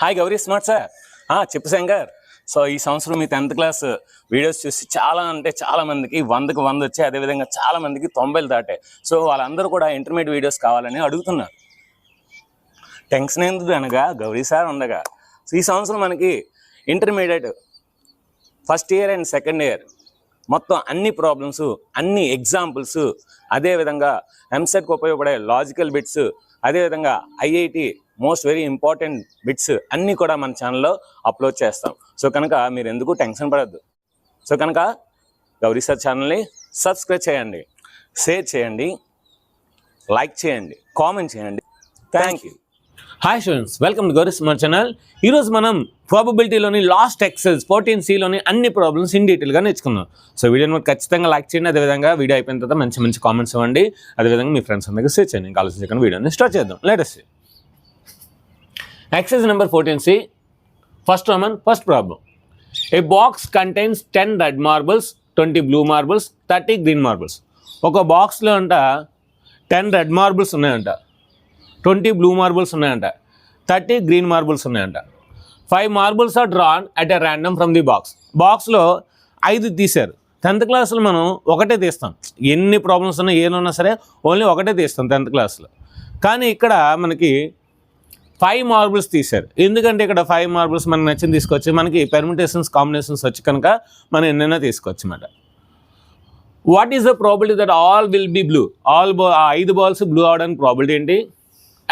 Hi Gauri smart sir. చెప్పు Shankar. So ఈ సంవత్సరం మీ 10th క్లాస్ వీడియోస్ చూసి చాలా అంటే చాలా మందికి 100కి 100 వచ్చాయి. అదేవిధంగా చాలా మందికి 90 దాటాయి. సో వాళ్ళందరూ కూడా ఇంటర్మీడియట్ వీడియోస్ కావాలని అడుగుతున్నారు. టెన్షన్ ఎందుకు అనగా గౌరీ సార్ ఉండగా. సో ఈ సంవత్సరం మనకి intermediate first year and second year మొత్తం అన్ని ప్రాబ్లమ్స్, అన్ని ఎగ్జాంపుల్స్, అదేవిధంగా ఎంసెట్కి ఉపయోగపడే లాజికల్ బిట్స్, అదేవిధంగా IIT most very important bits అన్నీ కూడా మన ఛానల్లో అప్లోడ్ చేస్తాం. సో కనుక మీరు ఎందుకు టెన్షన్ పడద్దు. సో కనుక గౌరీ సార్ ఛానల్ని సబ్స్క్రైబ్ చేయండి, షేర్ చేయండి, లైక్ చేయండి, కామెంట్ చేయండి. Thank you. Hi students, welcome to Gauri smart channel. ఈరోజు మనం ప్రాబబిలిటీలోని లాస్ట్ ఎక్సెస్ 14Cలోని అన్ని ప్రాబ్లమ్స్ ఇన్ డీటెయిల్గా నేర్చుకుందాం. సో వీడియోని మీరు ఖచ్చితంగా లైక్ చేయండి. అదేవిధంగా వీడియో అయిపోయిన తర్వాత మంచి మంచి కామెంట్స్ ఇవ్వండి. అదేవిధంగా మీ ఫ్రెండ్స్ అందరికీ షేర్ చేయండి. ఇంకా ఆలోచించకుండా వీడియోని స్టార్ట్ చేద్దాం. Latest exercise number 14C. First roman first problem. A box contains 10 red marbles, 20 blue marbles, 30 green marbles. ఒక బాక్స్లో అంట 10 రెడ్ మార్బుల్స్ ఉన్నాయంట, 20 బ్లూ మార్బుల్స్ ఉన్నాయంట, 30 గ్రీన్ మార్బుల్స్ ఉన్నాయంట. 5 marbles are drawn at a random from the box. బాక్స్లో 5 తీశారు. 10th క్లాస్లో మనం ఒకటే తీస్తాం. ఎన్ని ప్రాబ్లమ్స్ ఉన్నా ఏమన్నా సరే ఓన్లీ ఒకటే తీస్తాం 10th క్లాస్లో. కానీ ఇక్కడ మనకి 5 మార్బుల్స్ తీశారు. ఎందుకంటే ఇక్కడ 5 మార్బుల్స్ మనకు నచ్చింది తీసుకోవచ్చు. మనకి పెర్మిటేషన్స్, కాంబినేషన్స్ వచ్చి కనుక మనం ఎన్నైనా తీసుకోవచ్చు అన్నమాట. What is the probability that all will be blue? 5 balls blue అవడానికి ప్రాబిలిటీ ఏంటి?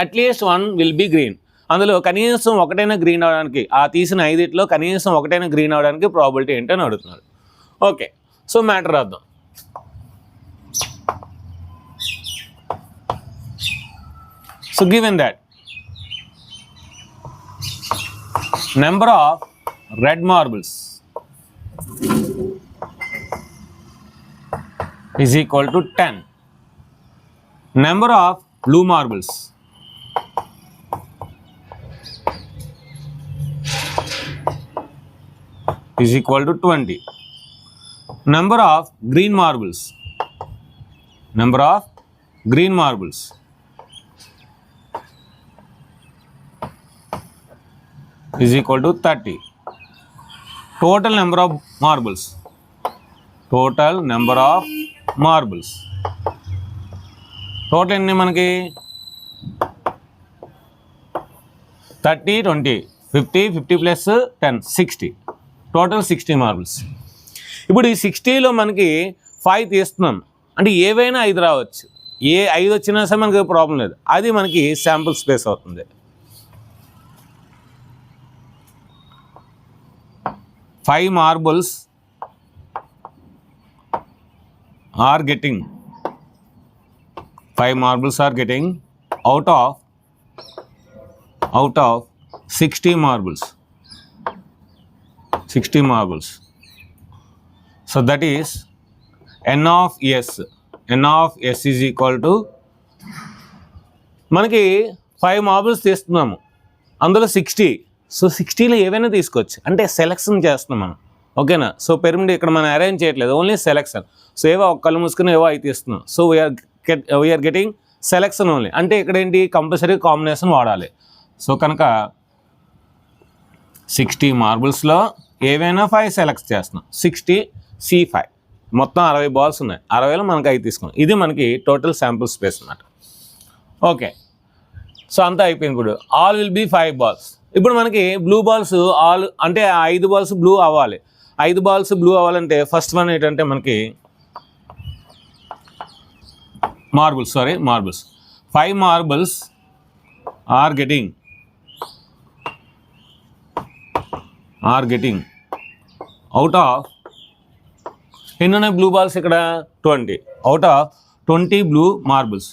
At least 1 will be green. అందులో కనీసం ఒకటైనా గ్రీన్ అవడానికి, ఆ తీసిన 5 కనీసం ఒకటైనా గ్రీన్ అవడానికి ప్రాబిలిటీ ఏంటని అడుగుతున్నారు. ఓకే, సో మ్యాటర్ రాద్దాం. So given that number of red marbles is equal to 10. Number of blue marbles is equal to 20. Number of green marbles is equal to 30. Total number of marbles total ఎన్ని మనకి 30, 20, 50 plus 10, 60. Total 60 marbles. ఇప్పుడు ఈ 60లో మనకి 5 తీస్తున్నాం అంటే ఏవైనా 5 రావచ్చు. ఏ 5 వచ్చినా సరే మనకి ప్రాబ్లం లేదు. అది మనకి శాంపుల్ స్పేస్ అవుతుంది. 5 marbles are getting out of 60 marbles. So that is n of s. n of s is equal to మనకి 5 మార్బుల్స్ తీస్తున్నాము, అందులో 60. సో 60లో ఏవైనా తీసుకోవచ్చు. అంటే సెలెక్షన్ చేస్తున్నాం మనం, ఓకేనా. సో పిరమిడ్ ఇక్కడ మనం అరేంజ్ చేయట్లేదు, ఓన్లీ సెలెక్షన్. సో ఏవో ఒక కళ్ళు మూసుకుని ఏవో అవి తీస్తున్నాం. So we are getting selection only. అంటే ఇక్కడ ఏంటి, కంపల్సరీ కాంబినేషన్ వాడాలి. సో కనుక 60 మార్బుల్స్లో ఏవైనా 5 సెలెక్ట్ చేస్తున్నాం. 60 C5 మొత్తం 60 బాల్స్ ఉన్నాయి. 60లో మనకి 5 తీసుకున్నాం. ఇది మనకి టోటల్ శాంపుల్ స్పేస్ అన్నమాట. ఓకే, సో అంతా అయిపోయింది. ఇప్పుడు ఆల్ విల్ బీ 5 బాల్స్. ఇప్పుడు మనకి బ్లూ బాల్స్ ఆల్ అంటే 5 బాల్స్ బ్లూ అవ్వాలి. 5 బాల్స్ బ్లూ అవ్వాలంటే ఫస్ట్ వన్ ఏంటంటే మనకి marbles. 5 marbles are getting out of ఎన్ని ఉన్నాయి బ్లూ బాల్స్ ఇక్కడ? 20. Out of 20 blue marbles.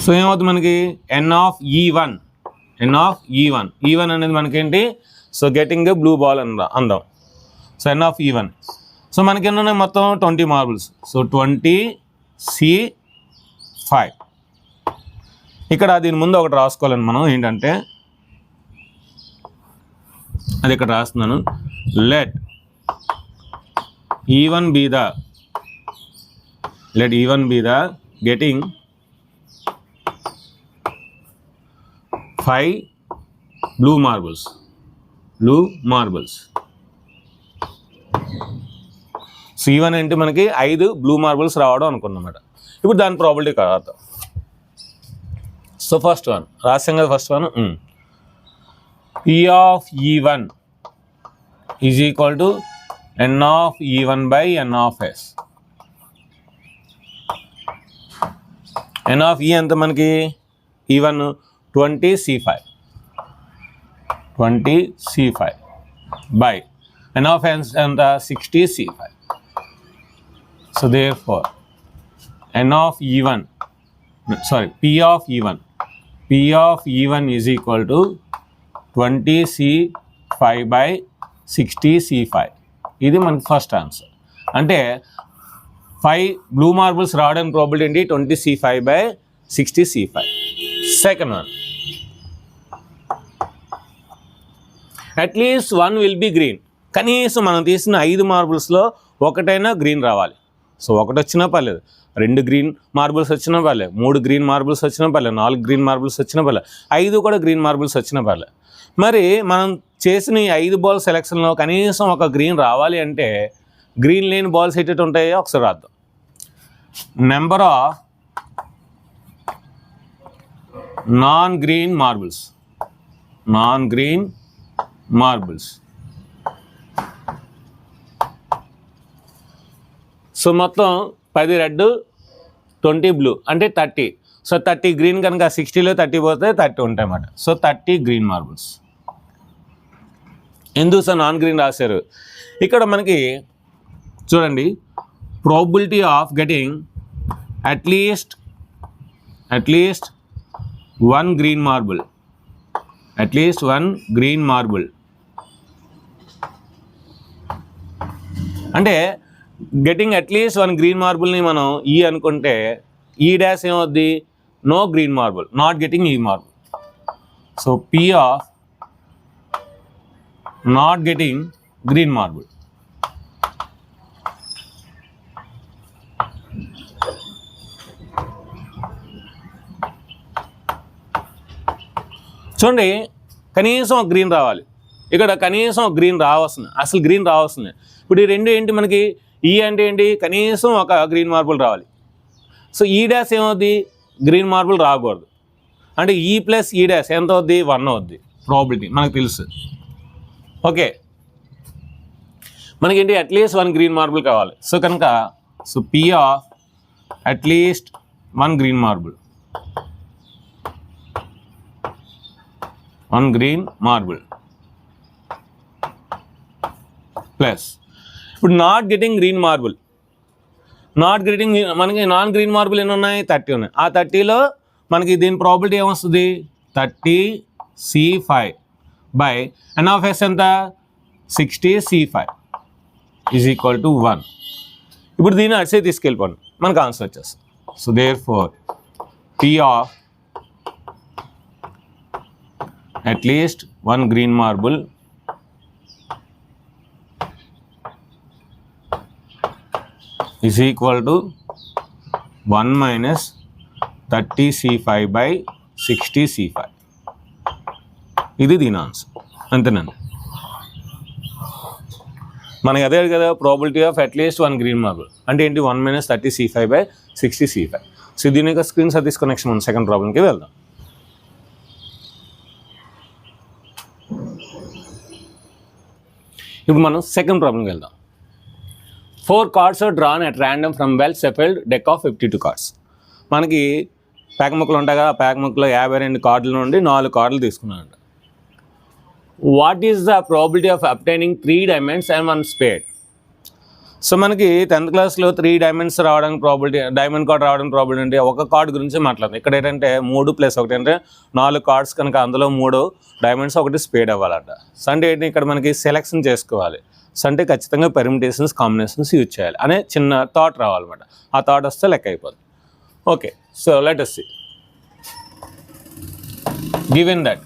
So ఏమవుతుంది మనకి n of E1 అనేది మనకేంటి? సో గెటింగ్ బ్లూ బాల్ అందాం. So n of E1. So మనకి ఎన్ని ఉన్నాయి మొత్తం? 20 మార్బుల్స్. So 20 C5. ఇక్కడ దీని ముందు ఒకటి రాసుకోవాలని మనం ఏంటంటే, అది ఇక్కడ రాస్తున్నాను. Let E1 be the getting 5 blue marbles. C1 అంటే మనకి 5 బ్లూ మార్బుల్స్ రావడం అనుకున్నమాట. ఇప్పుడు దాని ప్రాబిలిటీ కాదు. సో ఫస్ట్ వన్ రాసాం కదా, first one P of E1 is equal to N of E1 by N of S. N of E ఎంత మనకి E1 20C5 by N of S ఎంత 60C5. So therefore N of E1 P of E1 is equal to 20C5 by 60C5. ఇది మనకి first answer. అంటే 5 blue marbles రావడానికి probability ఏంటి 20C5 by 60C5. Second one at least 1 will be green. కనీసం మనం తీసిన 5 మార్బుల్స్లో ఒకటైనా గ్రీన్ రావాలి. సో ఒకటి వచ్చినా పర్లేదు, 2 గ్రీన్ మార్బుల్స్ వచ్చినా పర్లేదు, 3 గ్రీన్ మార్బుల్స్ వచ్చినా పర్లేదు, 4 గ్రీన్ మార్బుల్స్ వచ్చినా పర్లేదు, 5 కూడా గ్రీన్ మార్బుల్స్ వచ్చినా పర్లేదు. మరి మనం చేసిన ఈ 5 బాల్ సెలెక్షన్లో కనీసం ఒక గ్రీన్ రావాలి అంటే గ్రీన్ లేని బాల్స్ ఎటు ఉంటాయో ఒకసారి రాద్దాం. Number of non green marbles. So మొత్తం 10 రెడ్ 20 బ్లూ అంటే 30. సో 30 గ్రీన్ కనుక 60లో 30 పోతే 30 ఉంటాయి అన్నమాట. So 30 green marbles. ఎందుకు సార్ నాన్ గ్రీన్ రాశారు? ఇక్కడ మనకి చూడండి, ప్రాబిలిటీ ఆఫ్ గెటింగ్ అట్లీస్ట్ 1 గ్రీన్ మార్బుల్, అంటే గెటింగ్ అట్లీస్ట్ 1 గ్రీన్ మార్బుల్ని మనం ఈ అనుకుంటే ఈ డాష్ ఏమవుద్ది, no green marble, not getting ఈ marble. So P of not getting green marble. చూడండి, కనీసం ఒక గ్రీన్ రావాలి. ఇక్కడ కనీసం ఒక గ్రీన్ రావాల్సింది, అసలు గ్రీన్ రావాల్సింది. ఇప్పుడు ఈ రెండు ఏంటి మనకి, ఈ అంటే ఏంటి, కనీసం ఒక గ్రీన్ మార్బుల్ రావాలి. సో ఈ డాష్ ఏమవుద్ది, గ్రీన్ మార్బుల్ రాకూడదు. అంటే ఈ ప్లస్ ఈ డాష్ ఎంత అవుద్ది, 1 అవుద్ది ప్రాబిలిటీ మనకు తెలుసు. ఓకే, మనకేంటి అట్లీస్ట్ 1 గ్రీన్ మార్బుల్ కావాలి. సో కనుక P of at least 1 green marble, plus ఇప్పుడు నాట్ గెటింగ్ గ్రీన్ మార్బుల్. మనకి నాన్ గ్రీన్ మార్బుల్ ఎన్ని ఉన్నాయి, 30 ఉన్నాయి. ఆ 30లో మనకి దీని ప్రాబిలిటీ ఏమొస్తుంది, 30C5 by N of S ఎంత 60C5 ఈజ్ ఈక్వల్ టు 1. ఇప్పుడు దీన్ని అడిసే తీసుకెళ్ళిపోండి, మనకు ఆన్సర్ వచ్చేస్తుంది. So therefore P of at least 1 green marble is equal to 1 minus 30C5 by 60C5. ఇది దీని ఆన్సర్, అంతేనండి. మనకి అదే కదా probability of at least 1 green marble అంటే ఏంటి, 1 minus 30C5 by 60C5. So దీని యొక్క స్క్రీన్ షాట్ తీసుకొని నెక్స్ట్ మనం సెకండ్ ప్రాబ్లంకి వెళ్దాం. ఇప్పుడు మనం సెకండ్ ప్రాబ్లంకి వెళ్దాం. 4 cards are drawn at random from well-shuffled deck of 52 cards. మనకి ప్యాక్ ముక్కలు ఉంటాయి కదా, ప్యాక్ ముక్కలో 52 కార్డుల నుండి 4 కార్డులు తీసుకున్నానంట. What is the probability of obtaining 3 diamonds and 1 spade? So మనకి 10th క్లాస్లో 3 diamonds రావడానికి ప్రాబిలిటీ, డైమండ్ కార్డ్ రావడానికి ప్రాబిలిటీ అంటే ఒక కార్డు గురించి మాట్లాడతాం. ఇక్కడ ఏంటంటే 3 + 1 అంటే 4 కార్డ్స్ కనుక అందులో 3 diamonds 1 స్పేడ్ అవ్వాలంట. సో అంటే ఏంటి, ఇక్కడ మనకి సెలెక్షన్ చేసుకోవాలి. సో అంటే ఖచ్చితంగా పెర్మిటేషన్స్, కాంబినేషన్స్ యూజ్ చేయాలి అనే చిన్న థాట్ రావాలన్నమాట. ఆ థాట్ వస్తే లెక్క అయిపోతుంది. Okay, so let us see. Given that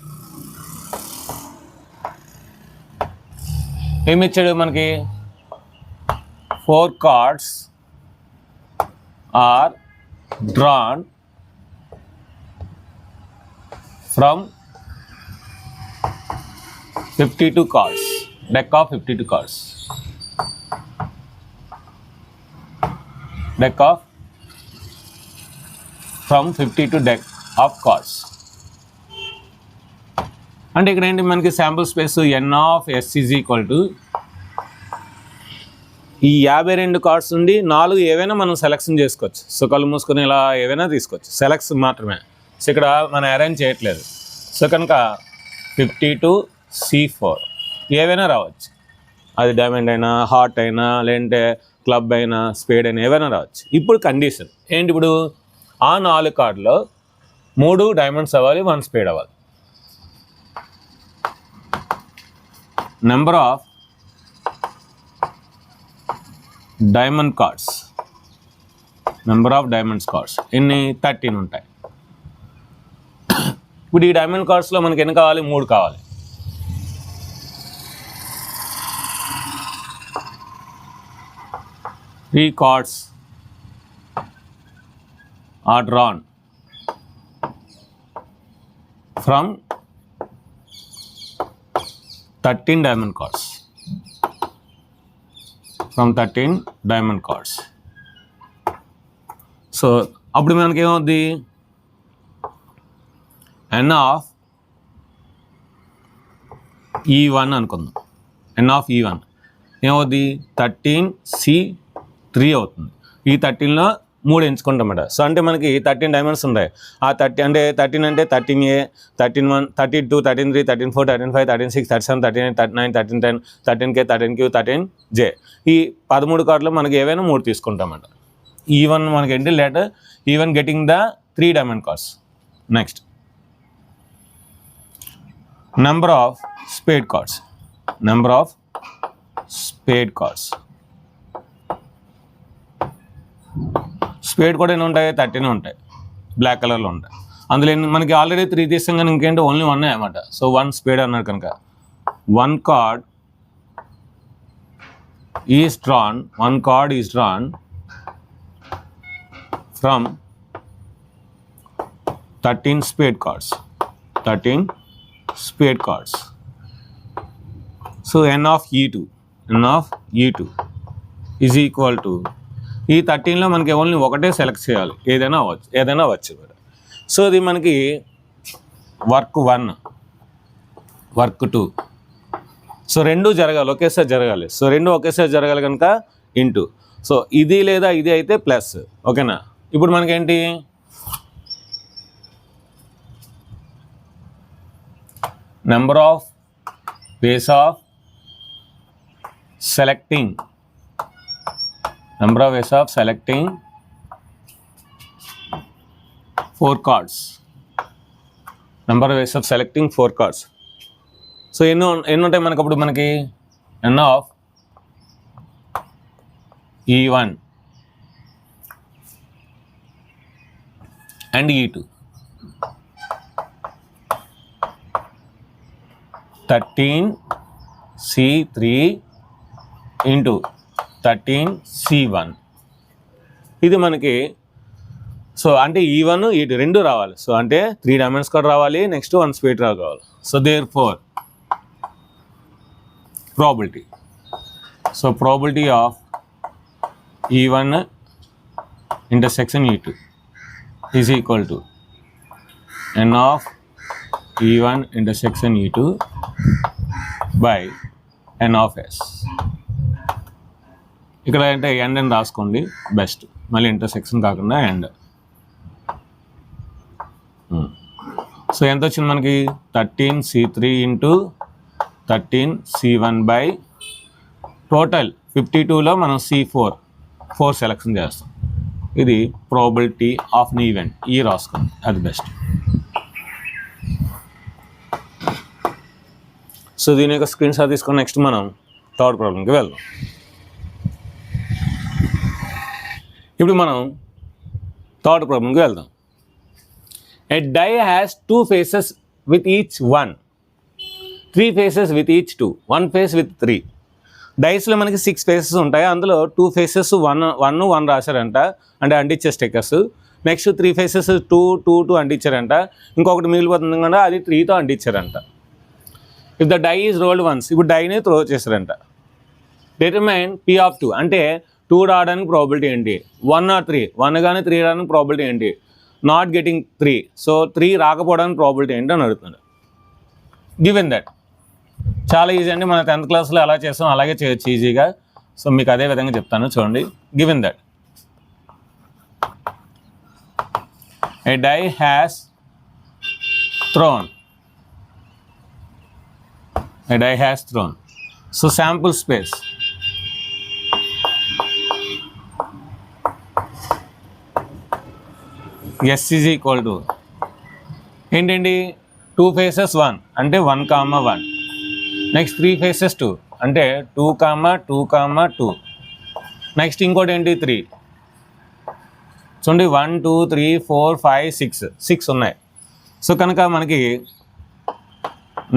ఏమి ఇచ్చాడు మనకి, 4 cards are drawn from 52 cards, deck of 52 cards, deck of from 52 deck of cards. అంటే ఇక్కడ ఏంటి మనకి sample space n of s is equal to ఈ 52 కార్డ్స్ నుండి 4 ఏవైనా మనం సెలెక్షన్ చేసుకోవచ్చు. సో కళ్ళు మూసుకొని ఇలా ఏవైనా తీసుకోవచ్చు, సెలెక్ట్స్ మాత్రమే. సో ఇక్కడ మనం అరేంజ్ చేయట్లేదు. సో కనుక 52C4 ఏవైనా రావచ్చు, అది డైమండ్ అయినా, హార్ట్ అయినా, లేదంటే క్లబ్ అయినా, స్పేడ్ అయినా ఏవైనా రావచ్చు. ఇప్పుడు కండిషన్ ఏంటి, ఇప్పుడు ఆ 4 కార్డులో 3 డైమండ్స్ అవ్వాలి, 1 స్పేడ్ అవ్వాలి. Number of diamond cards, number of diamonds cards ఎన్ని 13 ఉంటాయి. ఇప్పుడు ఈ డైమండ్ కార్డ్స్లో మనకి ఎన్ని కావాలి, 3 కావాలి. ఈ cards are drawn from 13 diamond cards, from 13 diamond cards. So అప్పుడు మనకి ఏమవుద్ది, n ఆఫ్ E1 అనుకుందాం. n ఆఫ్ E1 ఏమవుద్ది, 13C3 అవుతుంది. ఈ 13లో 3 ఎంచుకుంటామట. సో అంటే మనకి 13 డైమండ్స్ ఉంటాయి. ఆ 13 అంటే 13 అంటే 13A, 13-1, 32, 13-3, 13-4, 13-5, 13-6, 37, 38, 39, 13-10, 13K, 13Q, 13J. ఈ 13 కార్డులో మనకి ఏవైనా 3 తీసుకుంటామట. ఈవన్ మనకి ఏంటి, let E one getting the 3 diamond cards. Next number of spade cards, number of spade cards. Spade కూడా ఎన్ని ఉంటాయి, 13 ఉంటాయి, బ్లాక్ కలర్లో ఉంటాయి. అందులో మనకి ఆల్రెడీ 3 తీసాం కానీ ఇంకేంటి ఓన్లీ 1 అన్నమాట. సో 1 స్పేడ్ అన్నారు కనుక 1 card is drawn, 1 card is drawn from 13 spade cards, 13 spade cards. So n of E2, n of E2 is equal to ఈ 13లో మనకి ఓన్లీ ఒకటే సెలెక్ట్ చేయాలి, ఏదైనా అవ్వచ్చు. సో ఇది మనకి వర్క్ 1, వర్క్ 2. సో 2 జరగాలి, ఒకేసారి జరగాలి. సో 2 ఒకేసారి జరగాలి కనుక ఇంటూ. సో ఇది లేదా ఇది అయితే ప్లస్, ఓకేనా. ఇప్పుడు మనకేంటి, number of ways of selecting, number of ways of selecting 4 cards, number of ways of selecting 4 cards. So ఎన్ని ఉంటాయి మనకి అప్పుడు, మనకి n of E1 and E2, 13C3 into 13C1. ఇది మనకి, సో అంటే E1 E2 2 రావాలి. సో అంటే 3 డైమండ్స్ కార్డ్ రావాలి, నెక్స్ట్ 1 స్పేడ్ రావాలి. So therefore probability, so probability of E1 intersection E2 is equal to n of E1 intersection E2 by n of S. ఇక్కడ అంటే end అని రాసుకోండి best, మళ్ళీ intersection కాకుండా ఎండ్. సో ఎంత వచ్చింది మనకి, 13C3 into 13C1 by total 52లో మనం C4 సెలెక్షన్ చేస్తాం. ఇది ప్రాబిలిటీ ఆఫ్ ని ఈవెంట్, ఈ రాసుకోండి, అది బెస్ట్. సో దీని యొక్క స్క్రీన్ షాట్ తీసుకొని నెక్స్ట్ మనం థర్డ్ ప్రాబ్లంకి వెళ్దాం. ఇప్పుడు మనం థర్డ్ ప్రాబ్లంకి వెళ్దాం. A die has 2 faces with each 1, 3 faces with each 2, 1 face with 3. డైస్లో మనకి 6 ఫేసెస్ ఉంటాయి, అందులో 2 ఫేసెస్ 1 రాశారంట, అంటే అంటించే స్టిక్కర్స్. నెక్స్ట్ 3 ఫేసెస్ 2 అంటించారంట, ఇంకొకటి మిగిలిపోతుంది కదా, అది 3తో అంటించారంట. If the die is rolled once, ఇప్పుడు డైని త్రో చేశారంట. డిటర్మైన్ పీ ఆఫ్ 2 అంటే 2 రావడానికి ప్రాబిలిటీ ఏంటి, 1 or 3, 1 కానీ 3 రావడానికి ప్రాబిలిటీ ఏంటి, నాట్ గెటింగ్ 3, సో 3 రాకపోవడానికి ప్రాబిలిటీ ఏంటి అని అడుగుతున్నాడు. గివెన్ దట్ చాలా ఈజీ అండి, మన 10th క్లాస్లో ఎలా చేస్తాం అలాగే చేయొచ్చు ఈజీగా. సో మీకు అదే విధంగా చెప్తాను చూడండి. Given that a die has thrown, a die has thrown. So sample space S is equal to ఏంటండి 2 faces 1 అంటే 1, 1. నెక్స్ట్ 3 faces 2 అంటే 2, 2, 2. నెక్స్ట్ ఇంకోటి ఏంటి 3. చూడండి 1, 2, 3, 4, 5, 6 ఉన్నాయి. సో కనుక మనకి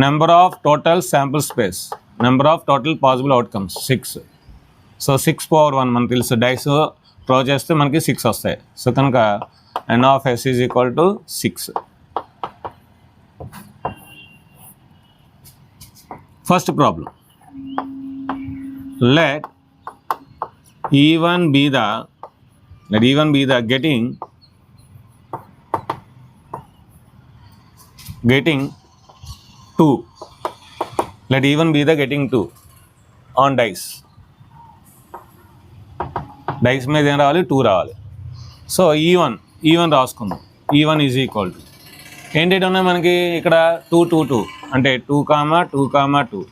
number of total sample space, number of total possible outcomes 6. So 6 power 1 మనకు తెలుసు, డైస్ డ్రా చేస్తే మనకి 6 వస్తాయి. సో కనుక n of s is equal to 6. First problem, let E1 be the getting 2. Let E1 be the getting 2 on dice. Dice మీద ఏం రావాలి, 2 రావాలి. So E1 రాసుకుందాం. E1 is equal to ఏంటంటే ఉన్నాయి మనకి ఇక్కడ 2, 2, 2 అంటే 2, 2, 2.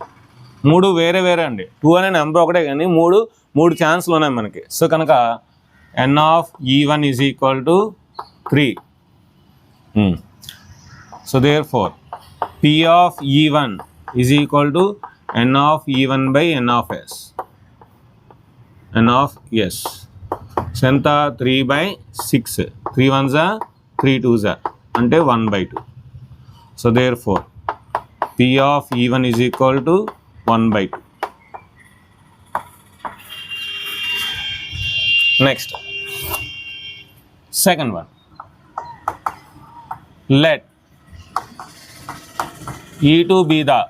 3 వేరే అండి. 2 అనే నెంబర్ ఒకటే కానీ 3 ఛాన్స్లు ఉన్నాయి మనకి. సో కనుక n of E1 is equal to 3. So therefore P of E1 is equal to n of E1 by n of s. n of s. So ఎంత 3/6. 3 1s are 3 2s are అంటే 1/2. So therefore P of E1 is equal to 1/2. Next, second one. Let E2 be the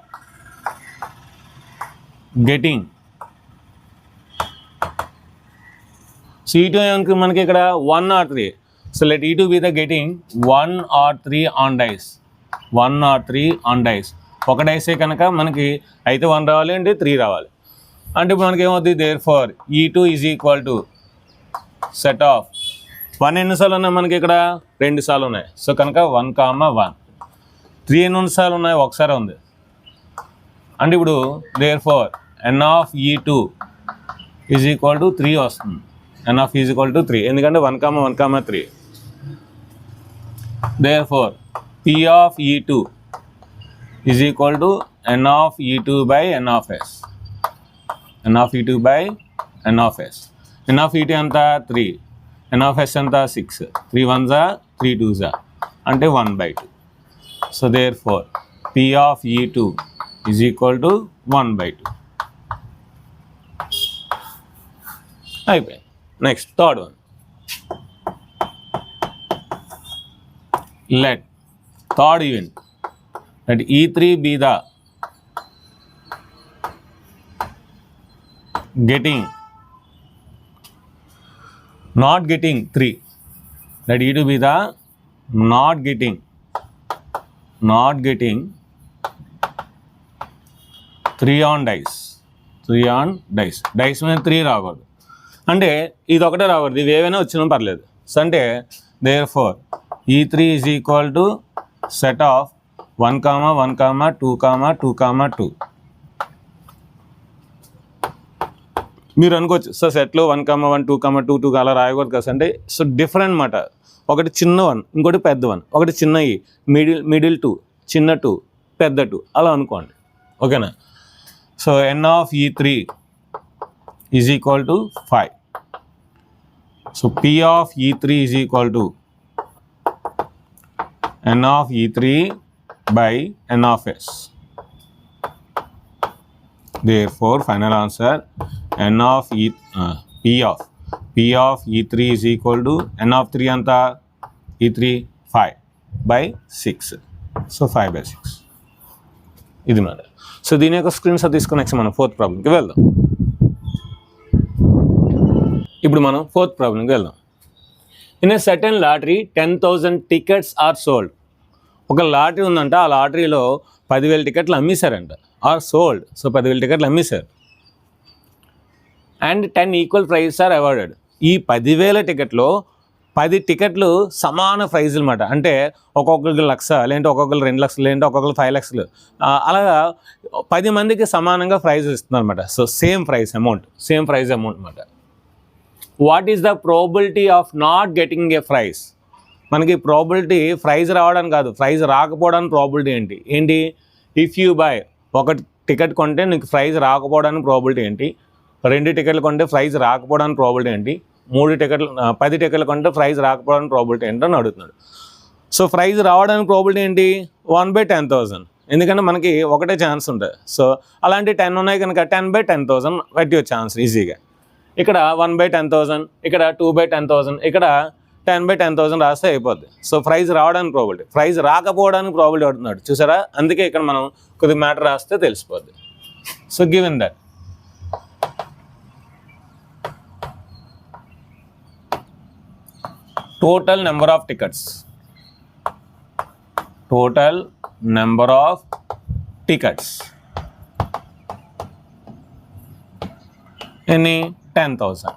getting. So E2 ఏమనుకు మనకి ఇక్కడ 1 or 3. So let E2 be the getting 1 or 3 on dice. 1 or 3 on dice. ఒక డైసే కనుక మనకి అయితే 1 రావాలి అంటే 3 రావాలి. అంటే ఇప్పుడు మనకి ఏమవుతుంది, therefore E2 is equal to set of 1 ఎన్నిసార్లు ఉన్నాయి మనకి ఇక్కడ 2 సార్లు ఉన్నాయి. సో కనుక 1, 1. 3 ఎన్ని సార్లు ఉన్నాయి, ఒకసారి ఉంది. అంటే ఇప్పుడు therefore n of E2 is equal to 3 వస్తుంది. n of is equal to 3 ఎందుకంటే 1, 1, 3. Therefore P of E2 is equal to n of E2 by n of s. n of E2 by n of s. n of E2 ఎంత 3, n of s ఎంత 6. 3 1s are 3 2s are అంటే 1/2. So therefore P of E2 is equal to 1/2. అయిపోయింది. Next third one. Let third event, let E3 be the getting not getting 3. Let E2 be the not getting 3 on dice. 3 on dice. Dice మీద 3 రాకూడదు. అంటే ఇది ఒకటే రాకూడదు, ఇవి ఏవైనా వచ్చినా పర్లేదు. సో అంటే therefore E3 is equal to set of 1, 1, 2, 2, 2. మీరు అనుకోవచ్చు సో సెట్లో 1, 1, 2, 2, అలా రాయకూడదు కదా అంటే. సో డిఫరెంట్ మాట, ఒకటి చిన్న 1 ఇంకోటి పెద్ద 1, ఒకటి చిన్న ఈ మిడిల్ 2, చిన్న 2, పెద్ద 2 అలా అనుకోండి. ఓకేనా. So n of E3 is equal to 5. So P of E3 is equal to n of E3 by n of s. Therefore final answer n of P of E3 is equal to n of 3 anta E3 5/6. So 5/6 ఇది మాట. So దీని యొక్క screen shot తీసుకుని next మనం fourth ప్రాబ్లంకి వెళ్దాం. ఇప్పుడు మనం ఫోర్త్ ప్రాబ్లంకి వెళ్దాం. In a certain lottery 10,000 tickets are sold. ఒక లాటరీ ఉందంట, ఆ లాటరీలో 10,000 టికెట్లు అమ్మేశారంట. ఆర్ సోల్డ్, సో 10,000 టికెట్లు అమ్మేశారు. And 10 equal prizes are awarded. ఈ 10,000 టికెట్లో 10 టికెట్లు సమాన ప్రైజులు అన్నమాట. అంటే ఒక్కొక్కరికి 1,00,000, లేదంటే ఒక్కొక్కరు 2,00,000, లేదంటే ఒక్కొక్కరు 5,00,000, అలాగా 10 మందికి సమానంగా ప్రైజెస్ ఇస్తున్నారు అనమాట. సో సేమ్ ప్రైజ్ అమౌంట్ అనమాట. What is the probability of not getting a prize? మనకి ప్రాబిలిటీ ప్రైజ్ రావడానికి కాదు, ప్రైజ్ రాకపోవడానికి ప్రాబిలిటీ ఏంటి? ఇఫ్ యూ బై, ఒక టికెట్ కొంటే నీకు ప్రైజ్ రాకపోవడానికి ప్రాబిలిటీ ఏంటి? 2 టికెట్లు కొంటే ప్రైజ్ రాకపోవడానికి ప్రాబిలిటీ ఏంటి? 10 టికెట్లు కొంటే ప్రైజ్ రాకపోవడానికి ప్రాబిలిటీ ఏంటని అడుగుతున్నాడు. సో ప్రైజ్ రావడానికి ప్రాబిలిటీ ఏంటి? 1/10,000. ఎందుకంటే మనకి ఒకటే ఛాన్స్ ఉంటుంది. సో అలాంటి 10 ఉన్నాయి కనుక 10/10,000 పెట్టే ఛాన్స్ ఈజీగా. ఇక్కడ 1/10,000, ఇక్కడ 2/10,000, ఇక్కడ 10/10,000 రాస్తే అయిపోద్ది. సో ప్రైజ్ రావడానికి ప్రాబిలిటీ, ప్రైజ్ రాకపోవడానికి ప్రాబిలిటీ అడుగుతున్నాడు చూసారా. అందుకే ఇక్కడ మనం కొద్ది మ్యాటర్ రాస్తే తెలిసిపోద్ది. So given that total number of tickets any 10,000.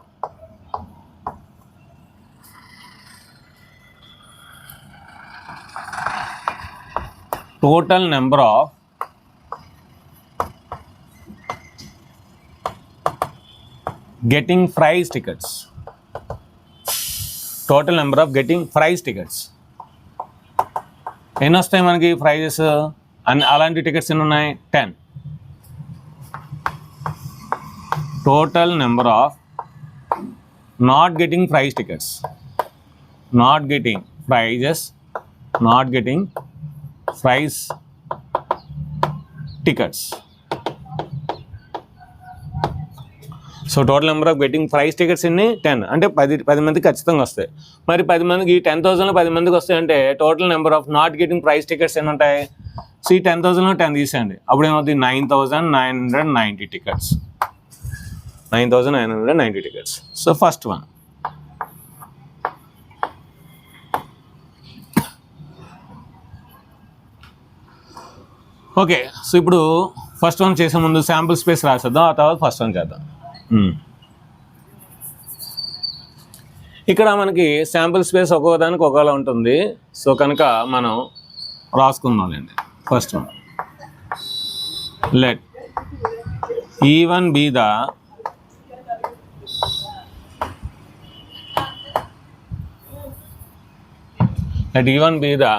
Total number of getting prize tickets. Total number of getting prize tickets. ఎన్ని వస్తాయి మనకి ప్రైజెస్? అలాంటి టికెట్స్ ఎన్ని ఉన్నాయి? 10. Total number of not getting prize tickets, not getting prizes, not getting prize tickets. So total number of getting prize tickets ఎన్ని? 10. అంటే 10 మందికి ఖచ్చితంగా వస్తాయి. మరి 10 మందికి 10,000లో 10 మందికి వస్తాయంటే total number of not getting prize tickets ఎన్ని ఉంటాయి? సో ఈ 10,000లో 10 తీసేయండి, అప్పుడు ఏమవుతుంది? 9,990 tickets. 9,990 tickets. So first one. Okay, so ఇప్పుడు ఫస్ట్ వన్ చేసే ముందు శాంపుల్ స్పేస్ రాసేద్దాం, ఆ తర్వాత ఫస్ట్ వన్ చేద్దాం. ఇక్కడ మనకి శాంపుల్ స్పేస్ ఒక్కొక్కదానికి ఒకేలా ఉంటుంది. సో కనుక మనం రాసుకుందాంలేండి. First one, let E1 be the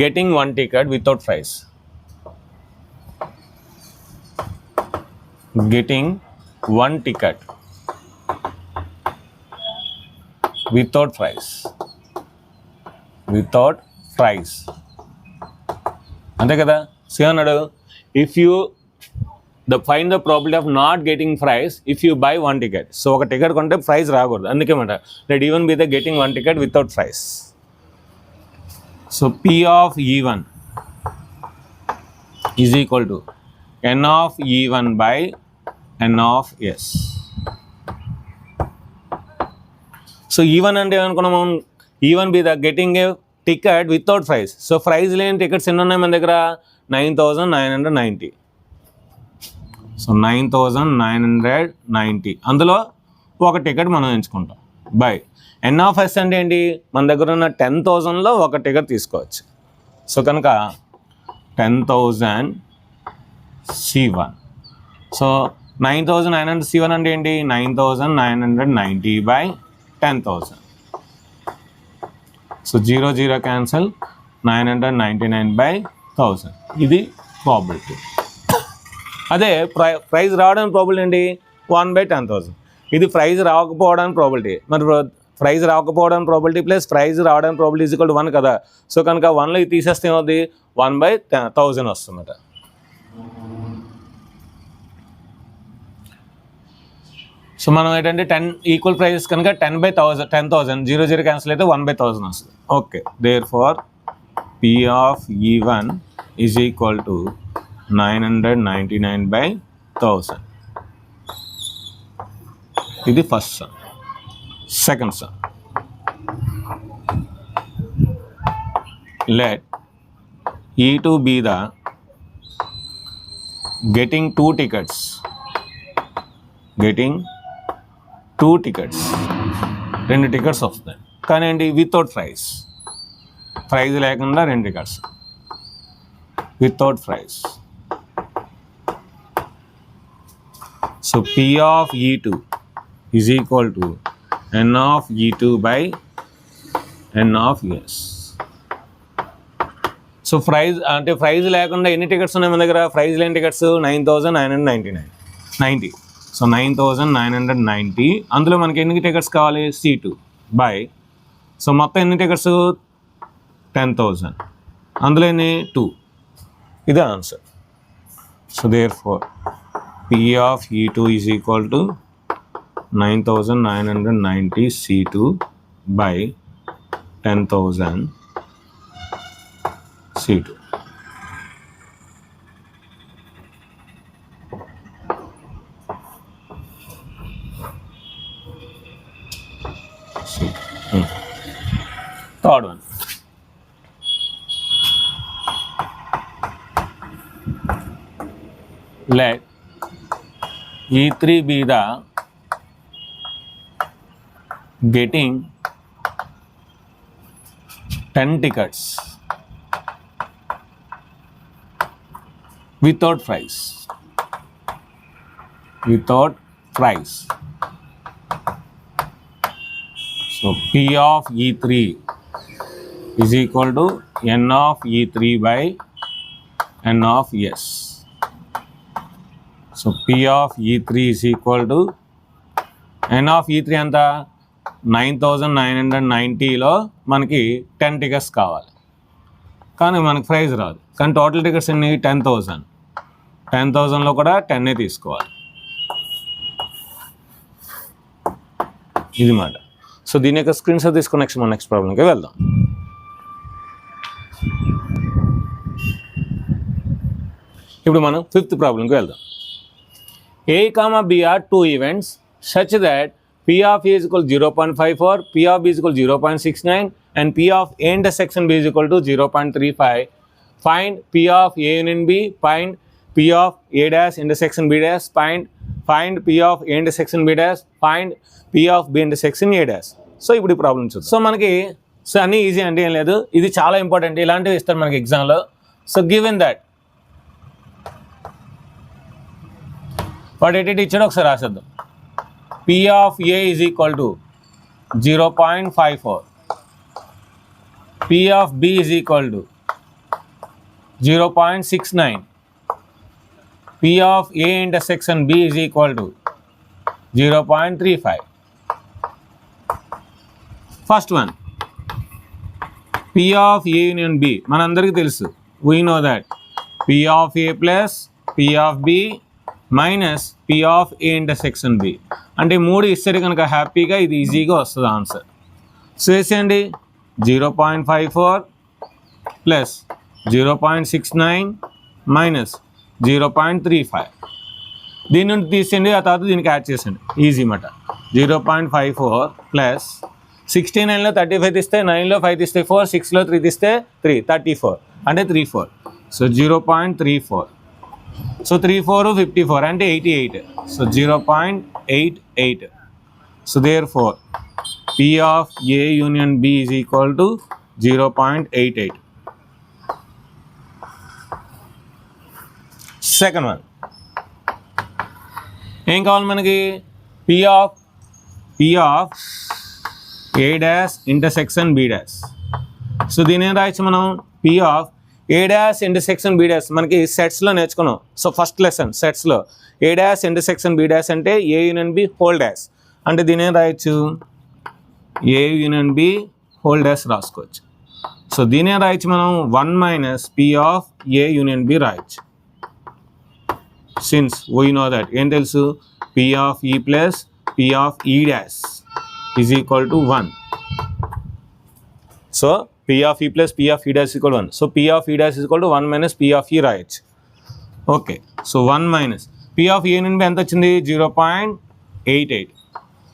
getting one ticket without price. Getting one ticket without price. అంతే కదా. సో అన్నాడు, if you find the probability of not getting price if you by 1 ticket. So ఒక ticket కొంటే price రాకూడదు, అందుకే మాట let E1 be the getting 1 ticket without price. So P of E1 is equal to N of E1 by N of S. So E1 అంటే ఏమనుకున్నాము? E1 be the getting a ticket without price. So prize లేని tickets ఎన్ని ఉన్నాయి మన దగ్గర? 9,990. So 9,990, అందులో ఒక ticket మనం ఎంచుకుంటాం. బై N of S అంటే ఏంటి? మన దగ్గర ఉన్న 10,000లో ఒక టికెట్ తీసుకోవచ్చు. సో కనుక 10,000 C1. సో 9,900 C1 అంటే ఏంటి? 9,990 by 10,000. So 0 0 cancel, 999 by 1000. ఇది ప్రాబిలిటీ. అదే ప్రైజ్ రావడానికి ప్రాబిలిటీ ఏంటి? 1/10,000. ఇది ప్రైజ్ రాకపోవడానికి ప్రాబిలిటీ. మరి ప్రైజ్ రాకపోవడానికి ప్రాబిలిటీ ప్లస్ ప్రైజ్ రావడానికి ప్రాబిలిటీ ఈజ్ ఈక్వల్ టు 1 కదా. సో కనుక 1లో ఇది తీసేస్తే ఏమవుతుంది? 1/1000 వస్తుందట. సో మనం ఏంటంటే 10 ఈక్వల్ ప్రైజెస్ కనుక 10/1000, 0 0 క్యాన్సిల్ అయితే 1/1000 వస్తుంది. Okay, therefore P of E1 is equal to 999 by 1000. ఇది first sum. Second sum, let E2 be the getting two tickets రెండు టికెట్స్ వస్తాయి కానీ ఏంటి వితౌట్ ప్రైజ్ లేకుండా రెండు tickets without prize. So P of E2 is equal to N of E2 by N of S. So prize లేకుండా ఎన్ని tickets ఉన్నాయి మన దగ్గర? ప్రైజ్ లేని టికెట్స్ 9,990. సో 9,990 అందులో మనకి ఎన్ని టికెట్స్ కావాలి? C2 బై, సో మొత్తం ఎన్ని టికెట్స్? 10,000, అందులో ఎన్ని? 2. ఇదే answer. So therefore P of E2 is equal to 9,990 C2 by 10,000 C2. Third one, let E3 be the getting 10 tickets without price. So P of E3 is equal to N of E3 by N of S. So P of E3 is equal to N of E3 అంత 9,990లో మనకి 10 tickets కావాలి కానీ మనకి praise రాదు. కానీ total tickets ఎన్ని? 10,000. 10,000లో కూడా 10 తీసుకోవాలి. ఇది మాట. సో దీని యొక్క స్క్రీన్ షాట్ తీసుకుని నెక్స్ట్ ప్రాబ్లంకి వెళ్దాం. ఇప్పుడు మనం ఫిఫ్త్ ప్రాబ్లంకి వెళ్దాం. A, B are two events such that P of A is equal to 0.54, P of B is equal to 0.69 and P of A intersection B is equal to 0.35. Find P of A union B, find P of A dash intersection B dash, find P of A intersection B dash, find P of B intersection A dash. So ఇప్పుడు ఈ problem చూద్దాం. So మనకి అన్నీ easy అంటే ఏం లేదు, ఇది చాలా ఇంపార్టెంట్. ఇలాంటివి ఇస్తారు మనకి ఎగ్జామ్లో. So given that what eight ఇచ్చాడో ఒకసారి రాసేద్దాం. P of A is equal to 0.54, P of B is equal to 0.69, P of A intersection B is equal to 0.35. First one P of A union B మనందరికీ తెలుసు. We know that P of A plus P of B minus P of A intersection B అంటే మూడు ఇస్తే కనుక హ్యాపీగా ఇది ఈజీగా వస్తుంది ఆన్సర్. సో వేసేయండి 0.54 ప్లస్ 0.69 మైనస్ 0.35. దీని నుండి తీసేయండి, ఆ తర్వాత దీనికి యాడ్ చేసేయండి, ఈజీ మాట. 0.54 ప్లస్ 69లో 35 తీస్తే 9లో 5 తీస్తే 4, 6లో 3 తీస్తే 3, 34 అంటే 34. సో 0.34, సో 3 4 54 అంటే 88. So 0.88. So therefore P of A union B is equal to 0.88. Second one ఏం కావాలి మనకి? P of A dash intersection B dash. So దీని ఏం రాయొచ్చు మనం? P of A dash intersection B dash మనకి సెట్స్లో నేర్చుకున్నాం. సో ఫస్ట్ లెసన్ సెట్స్లో A dash intersection B dash అంటే A union B whole dash అంటే దీని ఏం రాయొచ్చు? A union B whole dash రాసుకోవచ్చు. సో దీని ఏం రాయొచ్చు మనం? 1 minus P of A union B రాయొచ్చు. సిన్స్ వీ నో దట్ ఏం తెలుసు? P of E plus P of E dash is equal to 1. So P of E plus P of E dash equal to 1. So P of E dash is equal to 1 minus P of E రాయొచ్చు. Okay, so 1 minus P of E నుండి ఎంత వచ్చింది 0.88.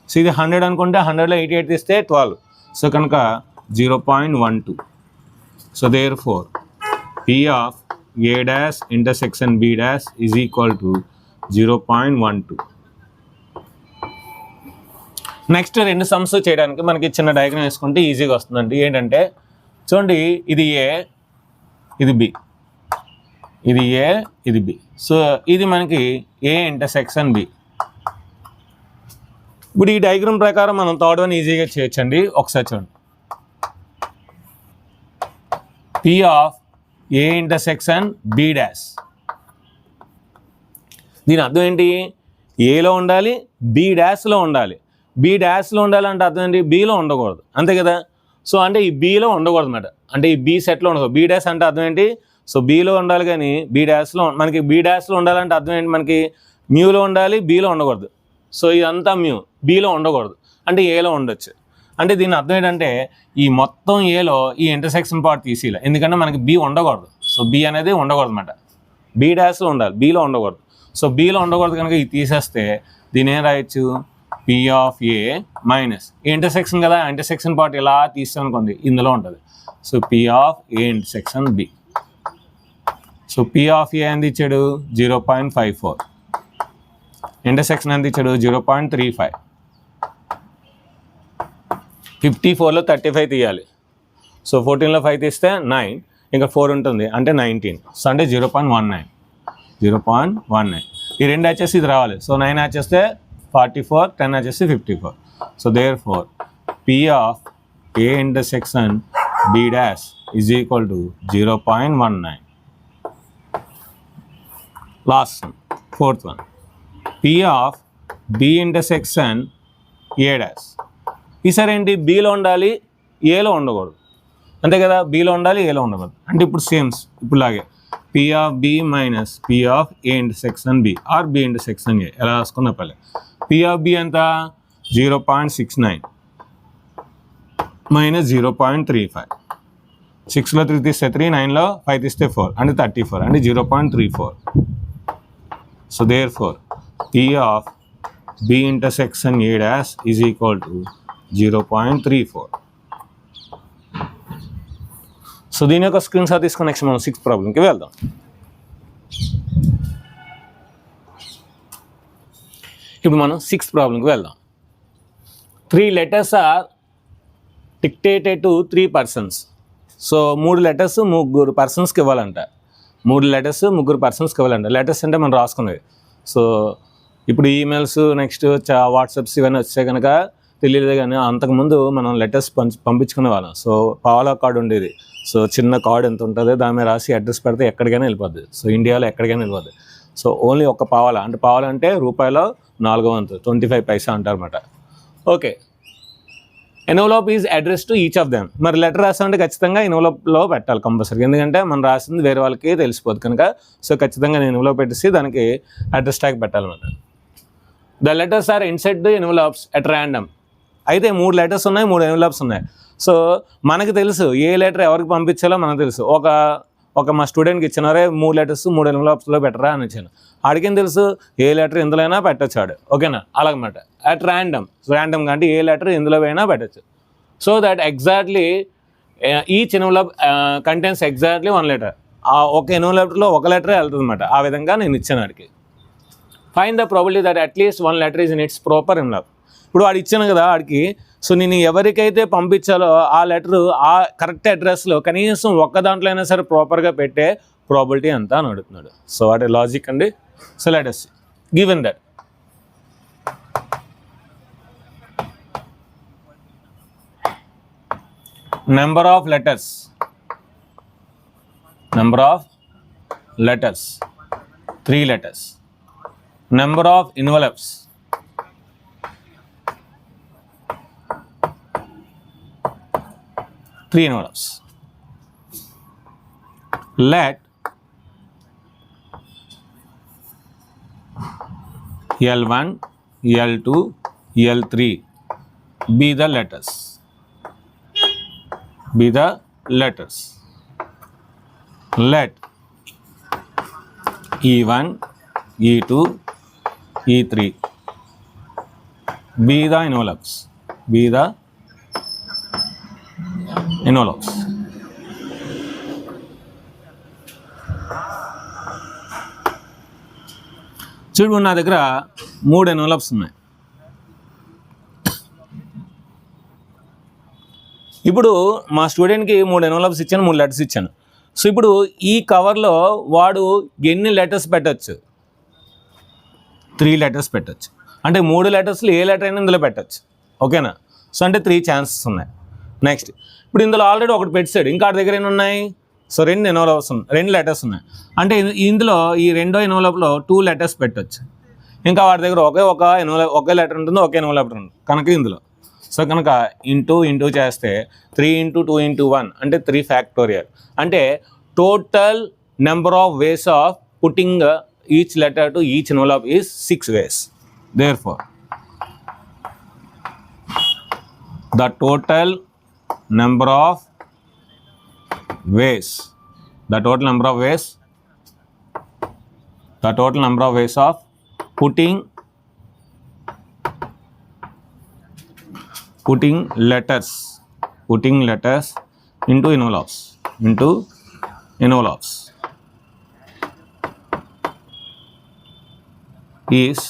So ఇది 100 అనుకుంటే 100లో 88 తీస్తే 12. So కనుక 0.12. So therefore P of A dash intersection B dash is equal to 0.12. Next రెండు sums చేయడానికి మనకి చిన్న డయాగ్రామ్ వేసుకుంటే ఈజీగా వస్తుందండి. ఏంటంటే చూడండి, ఇది ఏ, ఇది బి, ఇది ఏ, ఇది బి. సో ఇది మనకి ఏ ఇంటర్సెక్షన్ బి. ఇప్పుడు ఈ డయాగ్రామ్ ప్రకారం మనం థర్డ్ వన్ ఈజీగా చేయొచ్చండి. ఒకసారి చూడండి, P of A intersection B dash. దీని అర్థం ఏంటి? ఏలో ఉండాలి, బి డాష్లో ఉండాలి. బి డాష్లో ఉండాలంటే అర్థం ఏంటి? బిలో ఉండకూడదు, అంతే కదా. సో అంటే ఈ బిలో ఉండకూడదు అన్నమాట. అంటే ఈ బి సెట్లో ఉండకూడదు. బి డాష్ అంటే అర్థం ఏంటి? సో బిలో ఉండాలి, కానీ బి డాష్లో మనకి బి డాష్లో ఉండాలంటే అర్థం ఏంటి? మనకి మ్యూలో ఉండాలి, బిలో ఉండకూడదు. సో ఇదంతా మ్యూ, బిలో ఉండకూడదు, అంటే ఏలో ఉండొచ్చు. అంటే దీని అర్థం ఏంటంటే ఈ మొత్తం ఏలో ఈ ఇంటర్సెక్షన్ పార్ట్ తీసేయాలి, ఎందుకంటే మనకి బి ఉండకూడదు. సో బి అనేది ఉండకూడదు అన్నమాట. బి డాష్లో ఉండాలి, బిలో ఉండకూడదు. సో బిలో ఉండకూడదు కనుక ఇది తీసేస్తే దీని ఏం రాయొచ్చు? P of A minus E intersection కదా, ఇంటర్సెక్షన్ పార్ట్ ఇలా తీస్తామనుకోండి ఇందులో ఉంటుంది. So P of A intersection B. So P of A ఎంత ఇచ్చాడు? 0.54. ఇంటర్సెక్షన్ ఎంత ఇచ్చాడు? 0.35. 54లో 35 తీయాలి. సో 14లో 5 తీస్తే 9, ఇంకా 4 ఉంటుంది అంటే 19. సో అంటే 0.19. 0.19. ఈ రెండు వచ్చేసి ఇది రావాలి. సో 9 వచ్చేస్తే 44, 10 వచ్చేసి 54. So therefore P of A intersection B dash is equal to 0.19. Last one, fourth one, P of B intersection A dash. ఈసారి ఏంటి? బిలో ఉండాలి, ఏలో ఉండకూడదు, అంతే కదా. బిలో ఉండాలి, ఏలో ఉండకూడదు. అంటే ఇప్పుడు సేమ్స్ ఇప్పుడు లాగే P of B minus P of A intersection B or B intersection A ఎలా రాసుకున్న పర్లేదు. P ఆఫ్ బి ఎంత? 0.69 మైనస్ 0.35. 6లో 3 తీస్తే 3, 9లో 5 తీస్తే 4 అంటే 34, అంటే 0.34. So therefore P of B intersection A dash is equal to 0.34. So దీని యొక్క స్క్రీన్ షాట్ తీసుకుని నెక్స్ట్ మనం 6th ప్రాబ్లంకి వెళ్దాం. ఇప్పుడు మనం 6th ప్రాబ్లంకి వెళ్దాం. 3 letters are dictated to 3 persons. So 3 letters 3 పర్సన్స్కి ఇవ్వాలంట. 3 letters 3 పర్సన్స్కి ఇవ్వాలంట. లెటర్స్ అంటే మనం రాసుకునేవి. సో ఇప్పుడు ఈమెయిల్స్, నెక్స్ట్ వాట్సాప్స్ ఇవన్నీ వచ్చాయి కనుక తెలియదు, కానీ అంతకుముందు మనం లెటర్స్ పంపించుకునే వాళ్ళం. సో పావలా కార్డు ఉండేది. సో చిన్న కార్డు ఎంత ఉంటుంది, దాని మీద రాసి అడ్రస్ పెడితే ఎక్కడికైనా వెళ్ళిపోద్ది. సో ఇండియాలో ఎక్కడికైనా వెళ్ళిపోద్ది. సో ఓన్లీ ఒక పావలా, అంటే పావలా అంటే రూపాయలో 4వ వంతు, 25 పైసా అంటారన్నమాట. Okay, envelope is address to each of them. మరి లెటర్ రాసామంటే ఖచ్చితంగా ఎన్వలప్లో పెట్టాలి కంపల్సరీ, ఎందుకంటే మనం రాసింది వేరే వాళ్ళకి తెలిసిపోదు కనుక. సో ఖచ్చితంగా నేను ఎన్వలప్ పెట్టేసి దానికి అడ్రస్ ట్యాగ్ పెట్టాలన్నమాట. The letters are inside the envelopes at random. అయితే 3 letters ఉన్నాయి, 3 envelopes ఉన్నాయి. సో మనకు తెలుసు ఏ లెటర్ ఎవరికి పంపించాలో మనకు తెలుసు. ఒక మా స్టూడెంట్కి ఇచ్చినారే 3 letters 3 envelopesలో పెట్టరా అని ఇచ్చాను. ఆడికేం తెలుసు ఏ లెటర్ ఎందులో అయినా పెట్టచ్చు ఆడు, ఓకేనా? అలాగన్నమాట. అట్ ర్యాండమ్గా అంటే ఏ లెటర్ ఎందులో అయినా పెట్టచ్చు. So that exactly each envelope contains exactly 1 letter. ఆ ఒక ఎన్వలప్లో ఒక లెటరే వెళ్తుంది అనమాట. ఆ విధంగా నేను ఇచ్చాను ఆడికి. Find the probability that at least 1 letter is in it's proper envelope. ఇప్పుడు వాడు ఇచ్చాను కదా ఆడికి. సో నేను ఎవరికైతే పంపించాలో ఆ లెటరు ఆ కరెక్ట్ అడ్రస్లో కనీసం ఒక్క దాంట్లో అయినా సరే ప్రాపర్గా పెట్టే ప్రాబిలిటీ ఎంత అని అడుగుతున్నాడు. సో వాటి లాజిక్ అండి. So let us given that number of letters 3 letters. Number of envelopes 3 envelopes. Let L1, L2, L3 be the letters. Be the letters. Let E1, E2, E3 be the envelopes. Be the envelopes. చూడు నా దగ్గర 3 envelopes ఉన్నాయి. ఇప్పుడు మా స్టూడెంట్కి 3 envelopes ఇచ్చాను, 3 letters ఇచ్చాను. So ఇప్పుడు ఈ కవర్లో వాడు ఎన్ని లెటర్స్ పెట్టచ్చు? 3 లెటర్స్ పెట్టచ్చు. అంటే 3 లెటర్స్లో ఏ లెటర్ అయినా ఇందులో పెట్టచ్చు. ఓకేనా? సో అంటే 3 ఛాన్సెస్ ఉన్నాయి. నెక్స్ట్ ఇప్పుడు ఇందులో ఆల్రెడీ ఒకటి పెట్టాడు, ఇంకా ఆడి దగ్గర ఎన్ని ఉన్నాయి? సో 2 ఎన్వలప్స్ ఉన్నాయి, 2 లెటర్స్ ఉన్నాయి. అంటే ఇందులో ఈ రెండో ఎన్వలప్లో 2 లెటర్స్ పెట్టచ్చు. ఇంకా వాడి దగ్గర ఒకే లెటర్ ఉంటుంది, ఒకే ఎన్వలప్ ఉంటుంది కనుక ఇందులో. సో కనుక ఇంటూ చేస్తే 3 × 2 × 1 అంటే 3 ఫ్యాక్టోరియల్. అంటే total number of ways of putting each letter to each envelope is 6 ways. Therefore, the total number of ways of putting letters into envelopes is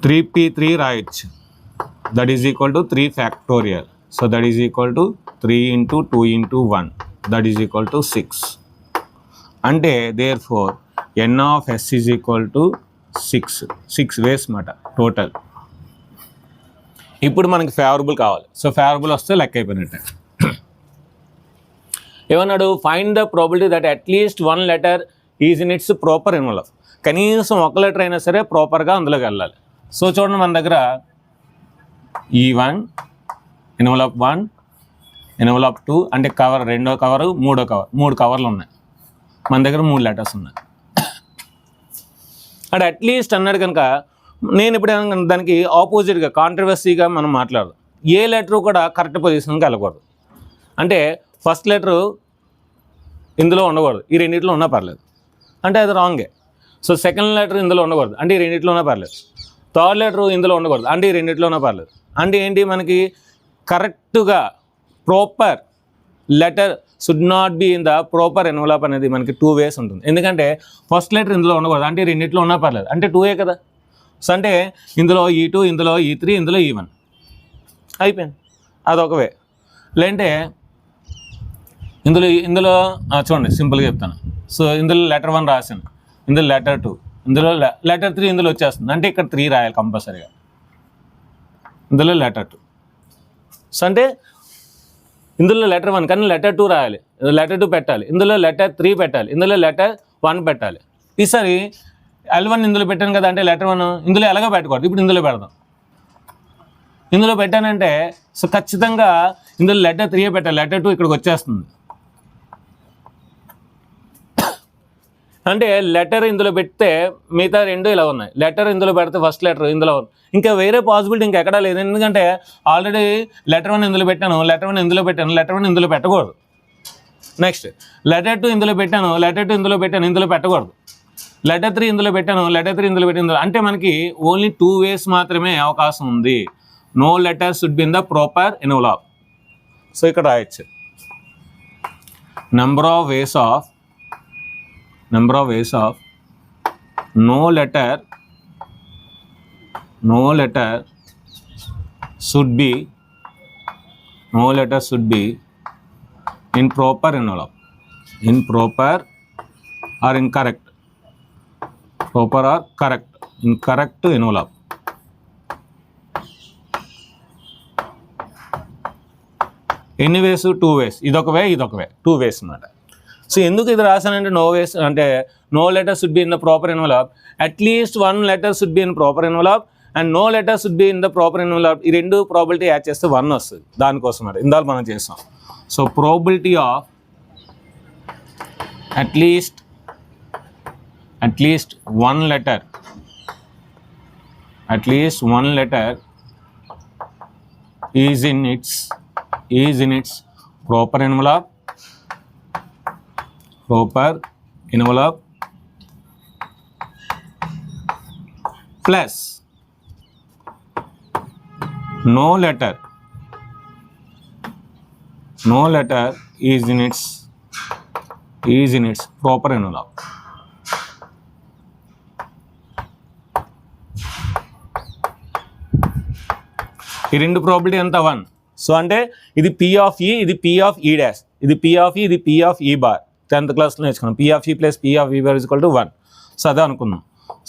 3p3 రాయొచ్చు. That is equal to 3 factorial. So that is equal to 3 × 2 × 1 that is equal to 6. అంటే therefore n of s is equal to 6 ways మాట total. ఇప్పుడు మనకి favourable కావాలి. So favourable వస్తే లెక్క అయిపోయినట్టే. ఏమన్నాడు? Find the probability that at least 1 letter is in it's proper envelope. కనీసం ఒక లెటర్ అయినా సరే ప్రాపర్గా అందులోకి వెళ్ళాలి. సో చూడండి, మన దగ్గర E1 ఎన్వలప్ 1 ఎన్వలప్ 2 అంటే కవర్, రెండో కవరు, మూడో కవర్, 3 కవర్లు ఉన్నాయి. మన దగ్గర 3 లెటర్స్ ఉన్నాయి. అంటే అట్లీస్ట్ అన్నాడు కనుక నేను ఇప్పుడు దానికి ఆపోజిట్గా కాంట్రవర్సీగా మనం మాట్లాడదాం. ఏ లెటరు కూడా కరెక్ట్ పొజిషన్కి వెళ్ళకూడదు. అంటే ఫస్ట్ లెటరు ఇందులో ఉండకూడదు, ఈ రెండిట్లో ఉన్నా పర్లేదు అంటే అది రాంగే. సో సెకండ్ లెటర్ ఇందులో ఉండకూడదు అంటే ఈ రెండిట్లో ఉన్నా పర్లేదు. థర్డ్ లెటరు ఇందులో ఉండకూడదు అంటే ఈ రెండిట్లో ఉన్నా పర్లేదు. అంటే ఏంటి, మనకి కరెక్ట్గా proper letter should not be in the proper envelope అనేది మనకి 2 ways ఉంటుంది. ఎందుకంటే ఫస్ట్ లెటర్ ఇందులో ఉండకూడదు అంటే ఈ రెండిట్లో ఉన్నా పర్లేదు అంటే 2 కదా. సో అంటే ఇందులో E2, ఇందులో E3, ఇందులో E1 అయిపోయింది. అదొక వే. లేదంటే ఇందులో చూడండి సింపుల్గా చెప్తాను. సో ఇందులో లెటర్ 1 రాశాను, ఇందులో లెటర్ 2, ఇందులో లెటర్ 3 ఇందులో వచ్చేస్తుంది అంటే ఇక్కడ 3 రాయాలి కంపల్సరీగా. ఇందులో లెటర్ 2. సో అంటే ఇందులో లెటర్ 1 కానీ లెటర్ 2 రాయాలి, లెటర్ 2 పెట్టాలి, ఇందులో లెటర్ 3 పెట్టాలి, ఇందులో లెటర్ 1 పెట్టాలి. ఈసారి L1 ఇందులో పెట్టాను కదా అంటే లెటర్ 1 ఇందులో ఎలాగో పెట్టకూడదు. ఇప్పుడు ఇందులో పెడదాం. ఇందులో పెట్టానంటే సో ఖచ్చితంగా ఇందులో లెటర్ 3 పెట్టాలి, లెటర్ 2 ఇక్కడికి వచ్చేస్తుంది. అంటే లెటర్ ఇందులో పెడితే మిగతా 2 ఇలా ఉన్నాయి. లెటర్ ఇందులో పెడితే ఫస్ట్ లెటర్ ఇందులో ఇంకా వేరే పాసిబిలిటీ ఇంకెక్కడా లేదు. ఎందుకంటే ఆల్రెడీ లెటర్ 1 ఇందులో పెట్టాను, లెటర్ 1 ఇందులో పెట్టాను, లెటర్ 1 ఇందులో పెట్టకూడదు. నెక్స్ట్ లెటర్ 2 ఇందులో పెట్టాను, లెటర్ 2 ఇందులో పెట్టాను, ఇందులో పెట్టకూడదు. లెటర్ 3 ఇందులో పెట్టాను, లెటర్ 3 ఇందులో పెట్టాను, ఇందులో. అంటే మనకి ఓన్లీ 2 ways మాత్రమే అవకాశం ఉంది. No letter should be in the proper envelope. So ఇక్కడ రాయొచ్చు number of ways of no letter should be in proper envelope. Improper or incorrect. Proper or correct. Incorrect envelope. ఎన్ని వేస్? 2 ways. ఇదొక వే, ఇదొక వే, 2 ways అన్నమాట. So ఎందుకు ఇది రాశానంటే no ways అంటే no letter should be in the proper envelope, at least 1 letter should be in proper envelope and no letter should be in the proper envelope. ఈ 2 probability add చేస్తే 1 వస్తుంది. దానికోసం అంటే ఇందాక మనం చేస్తాం. So probability of at least 1 letter is in it's is in its proper envelope plus no letter is in its proper envelope. ఈ రెండు ప్రాబిలిటీ ఎంత 1. సో అంటే ఇది P ఆఫ్ E, ఇది P ఆఫ్ E డాష్, ఇది P ఆఫ్ E, ఇది P of E bar. 10th క్లాస్లో నేర్చుకున్నాం. P of E plus P of E bar is equal to 1. So అదే అనుకున్నాం.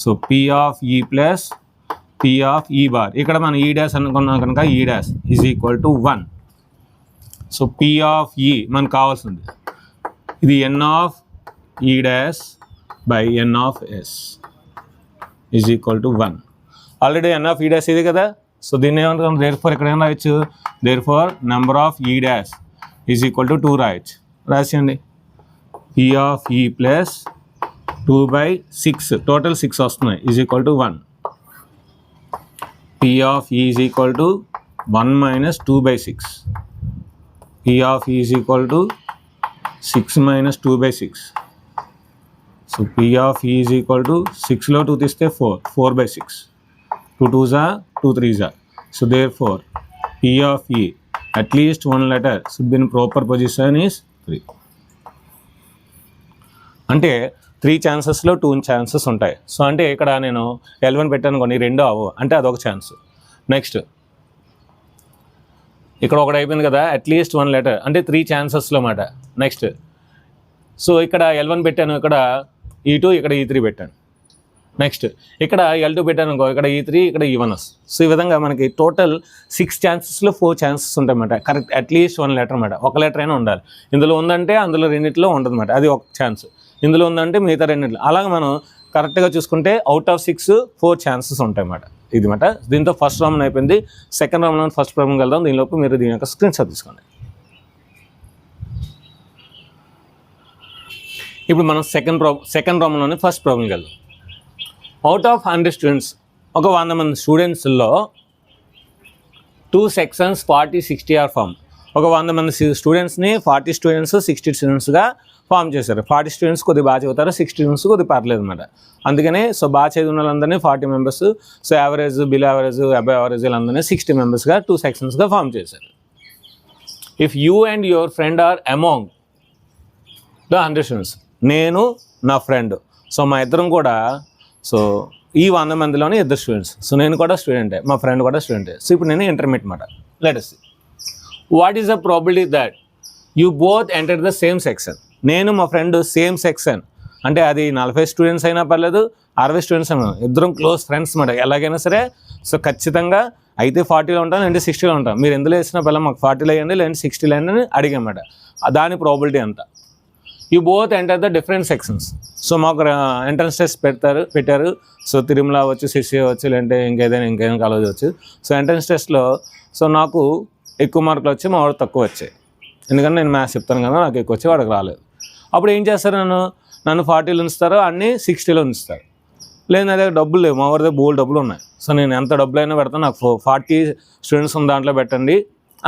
So P of E plus P of E bar, ఇక్కడ మనం E dash అనుకున్నాం కనుక E dash is equal to 1. So P of E మనకు కావాల్సింది ఇది N of E dash by N of S is equal to 1. Already N of E dash ఇది కదా. So దీన్ని ఏమంటాం, దేర్ఫోర్ ఇక్కడ ఏం రాయొచ్చు, therefore number of E dash is equal to 2 రాయొచ్చు. రాసేయండి. P of E plus 2/6 total 6 వస్తున్నాయి is equal to 1. P of E is equal to 1 minus 2/6. P of E is equal to 6 minus 2/6. So P of E is equal to 6లో 2 తీస్తే 4/6. 2 2s are 2 3s are. So therefore P of E at least one letter should be in proper position is 3. అంటే 3 ఛాన్సెస్లో 2 chances ఉంటాయి. So అంటే ఇక్కడ నేను L1 పెట్టాను కొన్ని, 2 అవ్వవు అంటే అదొక ఛాన్స్. నెక్స్ట్ ఇక్కడ ఒకటి అయిపోయింది కదా, అట్లీస్ట్ 1 లెటర్ అంటే 3 ఛాన్సెస్లో మాట. నెక్స్ట్ సో ఇక్కడ L1 పెట్టాను, ఇక్కడ E2, ఇక్కడ E3 పెట్టాను. నెక్స్ట్ ఇక్కడ L2 పెట్టాను అనుకో, ఇక్కడ E3, ఇక్కడ E1. సో ఈ విధంగా మనకి టోటల్ 6 ఛాన్సెస్లో 4 ఛాన్సెస్ ఉంటాయన్నమాట. కరెక్ట్ అట్లీస్ట్ 1 లెటర్ అన్నమాట. ఒక లెటర్ అయినా ఉండాలి. ఇందులో ఉందంటే అందులో రెండిట్లో ఉండదన్నమాట, అది ఒక ఛాన్స్. ఇందులో ఉందంటే మిగతా రెండిట్లో. అలాగే మనం కరెక్ట్గా చూసుకుంటే అవుట్ ఆఫ్ 6 4 ఛాన్సెస్ ఉంటాయన్నమాట. ఇది మాట. దీంతో ఫస్ట్ రౌండ్ అయిపోయింది. సెకండ్ రౌండ్లో ఫస్ట్ ప్రాబ్లంకి వెళ్దాం. దీనిలోపు మీరు దీని యొక్క స్క్రీన్ షాట్ తీసుకోండి. ఇప్పుడు మనం సెకండ్ రౌండ్లోని ఫస్ట్ ప్రాబ్లంకి వెళ్దాం. అవుట్ ఆఫ్ 100 స్టూడెంట్స్, ఒక 100 మంది స్టూడెంట్స్లో 2 సెక్షన్స్ 40 60 ఆర్ ఫామ్. ఒక 100 మంది స్టూడెంట్స్ని 40 స్టూడెంట్స్ 60 స్టూడెంట్స్గా ఫామ్ చేశారు. 40 స్టూడెంట్స్ కొద్దిగా బాగా చదువుతారు, 60 స్టూడెంట్స్ కొద్దిగా పర్లేదు అనమాట. అందుకని సో బాగా చదివిన వాళ్ళందరినీ 40 members, so average, below average, above average వీళ్ళందరినీ 60 మెంబర్స్గా 2 సెక్షన్స్గా ఫామ్ చేశారు. If you and your friend or among the 100 students, నేను నా ఫ్రెండ్, సో మా ఇద్దరం కూడా, సో ఈ 100 మందిలోనే 2 స్టూడెంట్స్. సో నేను కూడా స్టూడెంటే, మా ఫ్రెండ్ కూడా స్టూడెంటే. సో ఇప్పుడు నేను ఇంటర్మీడియట్ మాట. Let us see. What is the probability that you both enter the same section? నేను మా ఫ్రెండ్ సేమ్ సెక్షన్ అంటే అది 40 స్టూడెంట్స్ అయినా పర్లేదు, 60 స్టూడెంట్స్ అయినా, ఇద్దరం క్లోజ్ ఫ్రెండ్స్ మాట. ఎలాగైనా సరే సో ఖచ్చితంగా అయితే 40లో ఉంటాం, లేదంటే 60లో ఉంటాం. మీరు ఎందులో వేసిన పిల్ల మాకు 40లో వేయండి, లేదంటే 60లో వేయండి అని అడిగామాట. దాని ప్రాబిలిటీ అంతా. You both enter the different sections. So మాకు ఎంట్రన్స్ టెస్ట్ పెట్టారు. సో తిరుమల అవ్వచ్చు, సిసి అవ్వచ్చు, లేదంటే ఇంకేదైనా కాలేజ్ అవ్వచ్చు. సో ఎంట్రన్స్ టెస్ట్లో సో నాకు ఎక్కువ మార్కులు వచ్చి మా వాడు తక్కువ వచ్చాయి. ఎందుకంటే నేను మ్యాథ్స్ చెప్తాను కదా, నాకు ఎక్కువ వచ్చి వాడికి రాలేదు. అప్పుడు ఏం చేస్తారు, నన్ను 40లో ఉంచుతారు, అన్నీ 60లో ఉంచుతారు. లేదు నా దగ్గర డబ్బులు లేవు, మా వారి దగ్గర బోల్డ్ డబ్బులు ఉన్నాయి. సో నేను ఎంత డబ్బులు అయినా పెడతాను, నాకు 40 స్టూడెంట్స్ ఉన్న దాంట్లో పెట్టండి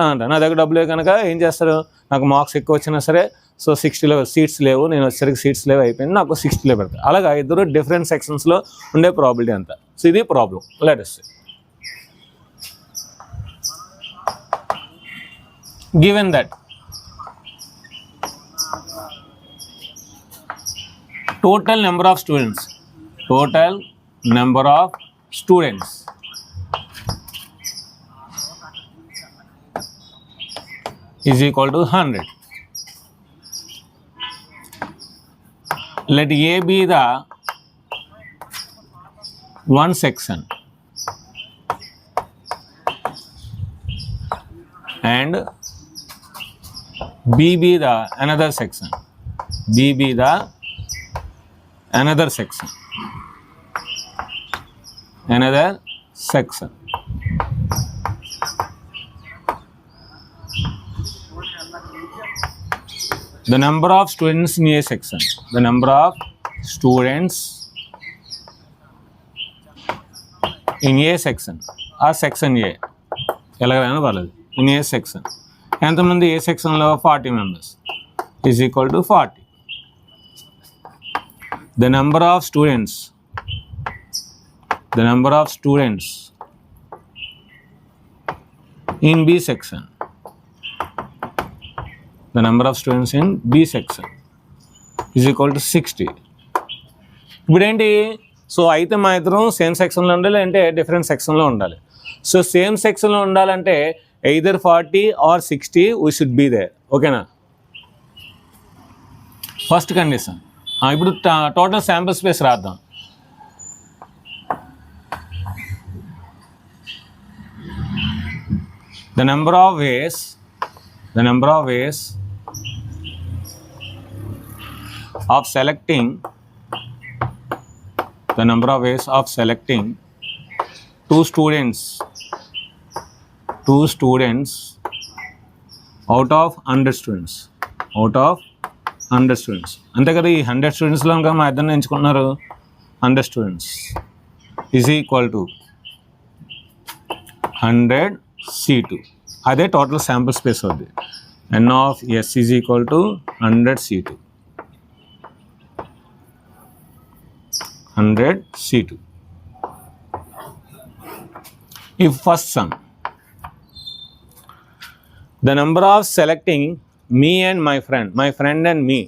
అంట. నా దగ్గర డబ్బులు లేవు కనుక ఏం చేస్తారు, నాకు మార్క్స్ ఎక్కువ వచ్చినా సరే సో 60లో సీట్స్ లేవు, నేను వచ్చేసరికి సీట్స్ లేవు, అయిపోయింది, నాకు 60లో పెడతాను. అలాగా ఇద్దరు డిఫరెంట్ సెక్షన్స్లో ఉండే ప్రాబిలిటీ అంతా. సో ఇది problem. Let us see. Given that total number of students is equal to 100. Let A be the one section and B be the another section. Another section. The number of students in A section. The number of students in A section or section A. ఎలాగైనా పర్లేదు. In A section. ఎంతమంది A సెక్షన్లో 40 members is equal to 40. The number of students in B section is equal to 60. ఇప్పుడు ఏంటి, so అయితే మా ఇద్దరం same సెక్షన్లో ఉండాలి అంటే డిఫరెంట్ సెక్షన్లో ఉండాలి. సో సేమ్ సెక్షన్లో ఉండాలంటే either 40 or 60 we should be there. ఓకేనా, ఫస్ట్ కండిషన్. ఇప్పుడు టోటల్ శాంపుల్ స్పేస్ రాద్దాం. The number of ways of selecting two students out of 100 students. అంతే కదా, ఈ 100 స్టూడెంట్స్లో ఇంకా మా ఇద్దరిని ఎంచుకున్నారు. 100 students is equal to 100 C2. అదే టోటల్ శాంపుల్ స్పేస్ అవుద్ది. N of S is equal to 100 C2. 100 C2. If first sum, the number of selecting me and my friend and me,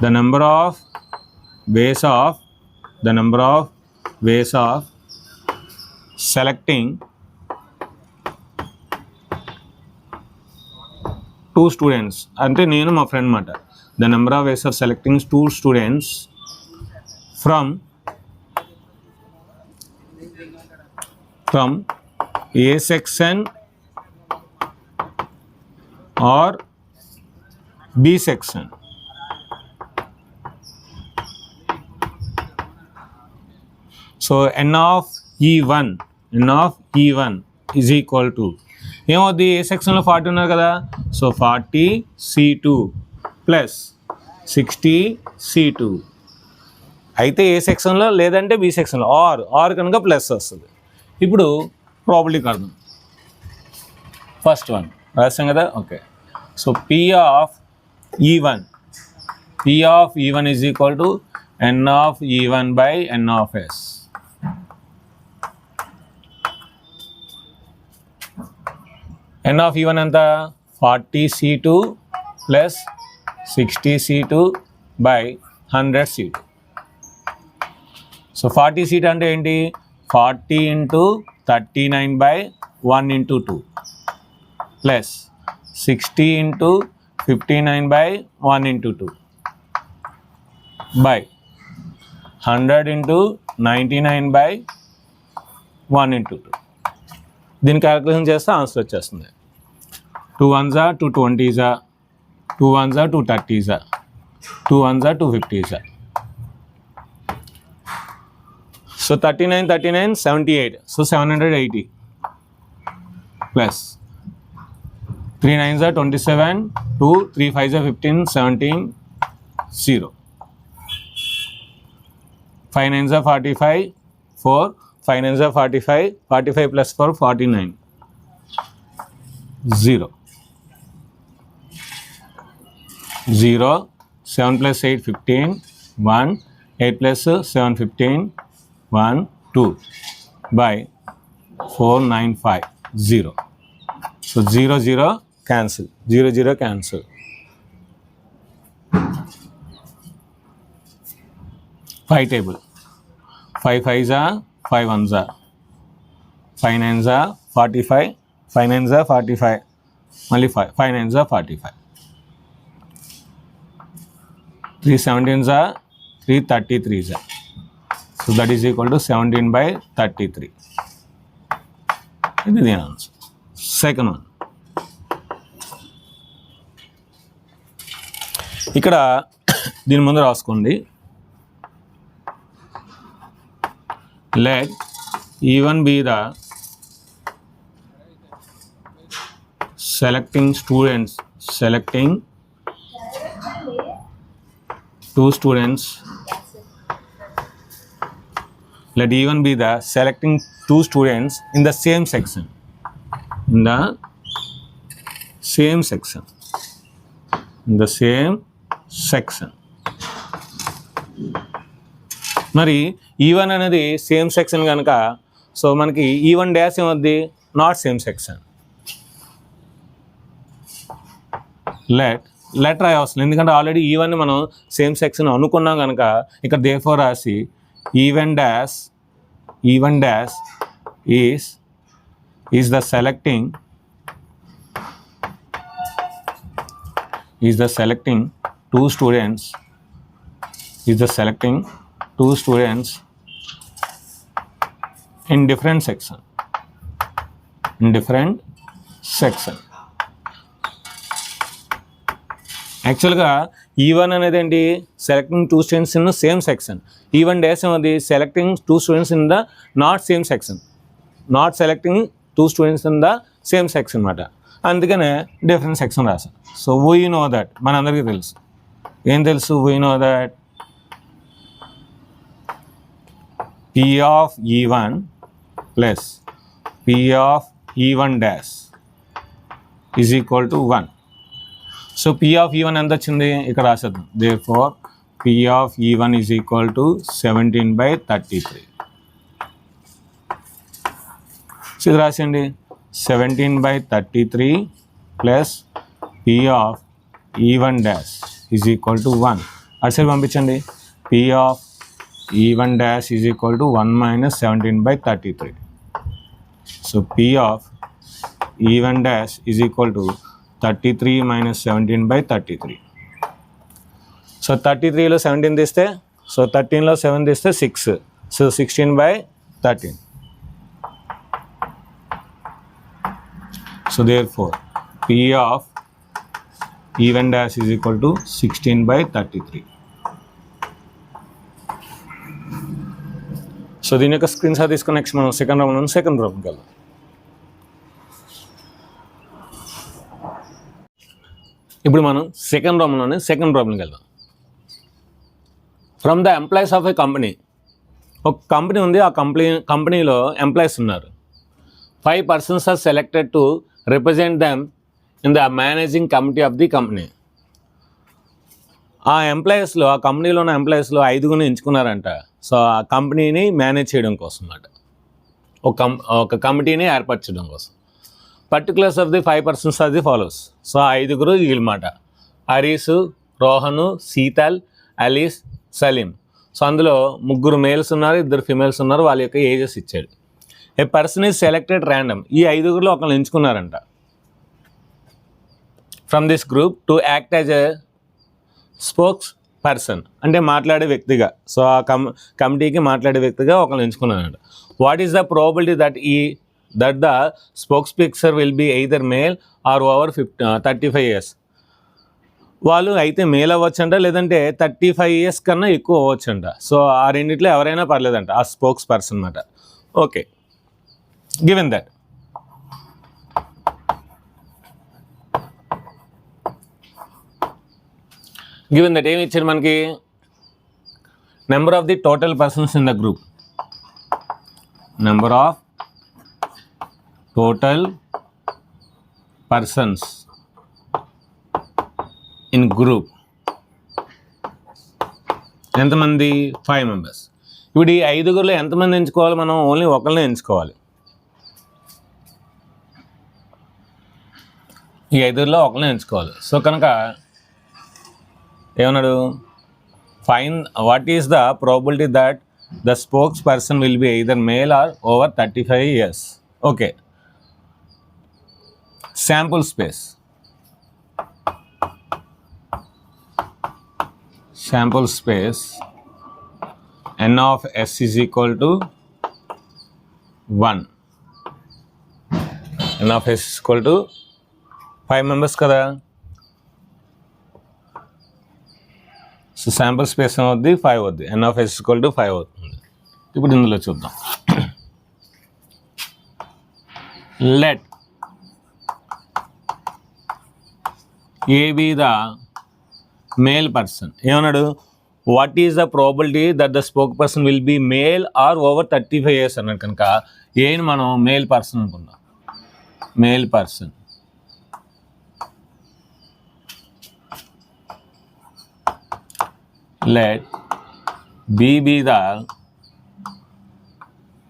the number of ways of selecting two students, అంటే నేను మా friend మాట. The number of ways of selecting two students from A section or B section. So N of E1 is equal to, ఏమవుద్ది, ఏ సెక్షన్లో 40 ఉన్నారు కదా, so 40 C2 plus 60 C2. అయితే ఏ సెక్షన్లో లేదంటే బి సెక్షన్లో, ఆర్ కనుక ప్లస్ వస్తుంది. ఇప్పుడు ప్రాబిలిటీ కడదాం. ఫస్ట్ వన్ రాసాం కదా, okay. So P of E1 is equal to N of E1 by N of S. N of E1 ఎంత, 40 C2 plus 60 C2 by 100 C2. So 40 C2 అంటే ఏంటి, 40 into 39 by 1 into 2 plus 60 into 59 by 1 into 2 by 100 into 99 by 1 into 2. దీన్ని calculation చేస్తే answer వచ్చేస్తుంది. 2 ones are 2 20s are 2 ones are 2 30s are 2 ones are 2 50s are. So 39 78, so 780 plus 3 9s are 27, 2 3 5s are 15, 17 0, 5 9s are 45, 4 5 9s are 45 plus 4 49, 0 0, 7 plus 8 15, 1, 8 plus 7 15, 1 2 by 4 9 5 0. So 0 0 cancel, 0 0 cancel. 5 table, 5 5s are 5 1s are 5 9s are 45, 5 9s are 45, only 5 9s are 45, 3 17s are 3 33s are. So that is equal to 17 by 33. This is the answer. Second one. ఇక్కడ దీని ముందు రాసుకోండి. Let E1 be the selecting two students. Let E1 be the selecting two students in the same section. in the same section. In the same section. మరి E1 అనేది same section కనుక so మనకి E1 dash ఏమవుద్ది, not same section. Let రాయవలసింది, ఎందుకంటే already E1ని మనం same section అనుకున్నాం కనుక ఇక్కడ therefore రాసి E1 dash is the selecting two students in different section. యాక్చువల్గా E1 అనేది ఏంటి, selecting two students in same section. E1 dash ఏమది, selecting two students in the not same section, not selecting two students in the same section అనమాట. అందుకనే different section రాశాను. So we know that, మనందరికీ తెలుసు. ఏం తెలుసు, we know that P of E1 plus P of E1 dash is equal to 1. So P of E1 ఎంత వచ్చింది, ఇక్కడ రాసేద్దాం. therefore P of E1 is equal to 17/33. So ఇది రాసేయండి, 17/33 plus P of E1 dash is equal to 1. అటు side పంపించండి. P of E1 dash is equal to 1 minus 17/33. So P of E1 dash is equal to 33 minus 17/33. So 33లో 17 తీస్తే, so 13లో 7 తీస్తే 6, so 16/13. So therefore P of E1 dash is equal to 16/33. So దీని యొక్క screen shot తీసుకుని next మనం second ప్రాబ్లంకి వెళ్దాం. ఇప్పుడు మనం సెకండ్ ప్రాబ్లంకి వెళ్దాం. From the employees of a company, ఒక కంపెనీ ఉంది, ఆ కంపెనీలో ఎంప్లాయీస్ ఉన్నారు. 5 persons are selected to represent them in the managing committee of the company. ఆ కంపెనీలో ఉన్న ఎంప్లాయీస్లో 5 ఎంచుకున్నారంట. సో ఆ కంపెనీని మేనేజ్ చేయడం కోసం అన్నమాట, ఒక కమిటీని ఏర్పరచడం కోసం. Particulars of the 5 persons are the follows. So 5 వీళ్ళమాట, హరీష్, రోహన్, శీతల్, అలీస్, సలీం. సో అందులో 3 మేల్స్ ఉన్నారు, 2 ఫిమేల్స్ ఉన్నారు. వాళ్ళ యొక్క ఏజెస్ ఇచ్చాడు. A person is selected random, ఈ 5 ఒకరిని ఎంచుకున్నారంట from this group to act as a spokes person, అంటే మాట్లాడే వ్యక్తిగా. సో ఆ కమిటీకి మాట్లాడే వ్యక్తిగా ఒకరిని ఎంచుకున్నారంట. What is the probability that the spokes picture will be either male or over 35 years. వాళ్ళు అయితే మేల్ అవ్వచ్చంట, లేదంటే 35 years కన్నా ఎక్కువ అవ్వచ్చంట. సో ఆ రెండిట్లో ఎవరైనా పర్లేదంట, ఆ స్పోక్స్ పర్సన్ అన్నమాట. ఓకే, గివెన్ దట్ ఏమి ఇచ్చారు మనకి, number of the total persons in the group, number of total persons in group ఎంతమంది, 5 members. ఇప్పుడు ఈ 5 ఎంతమంది ఎంచుకోవాలి, మనం ఓన్లీ ఒకరినే ఎంచుకోవాలి. ఈ 5 ఒకరినే ఎంచుకోవాలి. సో కనుక ఏమన్నాడు, find what is the probability that the spokes person will B either male or over 35 years. Okay, sample space n of s is equal to 1. n of s is equal to 5 members కదా. So sample space ఏమవుద్ది, 5 అవుద్ది. n of s is equal to 5 అవుతుంది. ఇప్పుడు ఇందులో చూద్దాం. Let A be the male person. ఏమన్నాడు, what is the probability that the spoke person will be male or over 35 years అన్నాడు. కనుక ఏని మనం మేల్ పర్సన్ అనుకుందాం. male person. Let B be the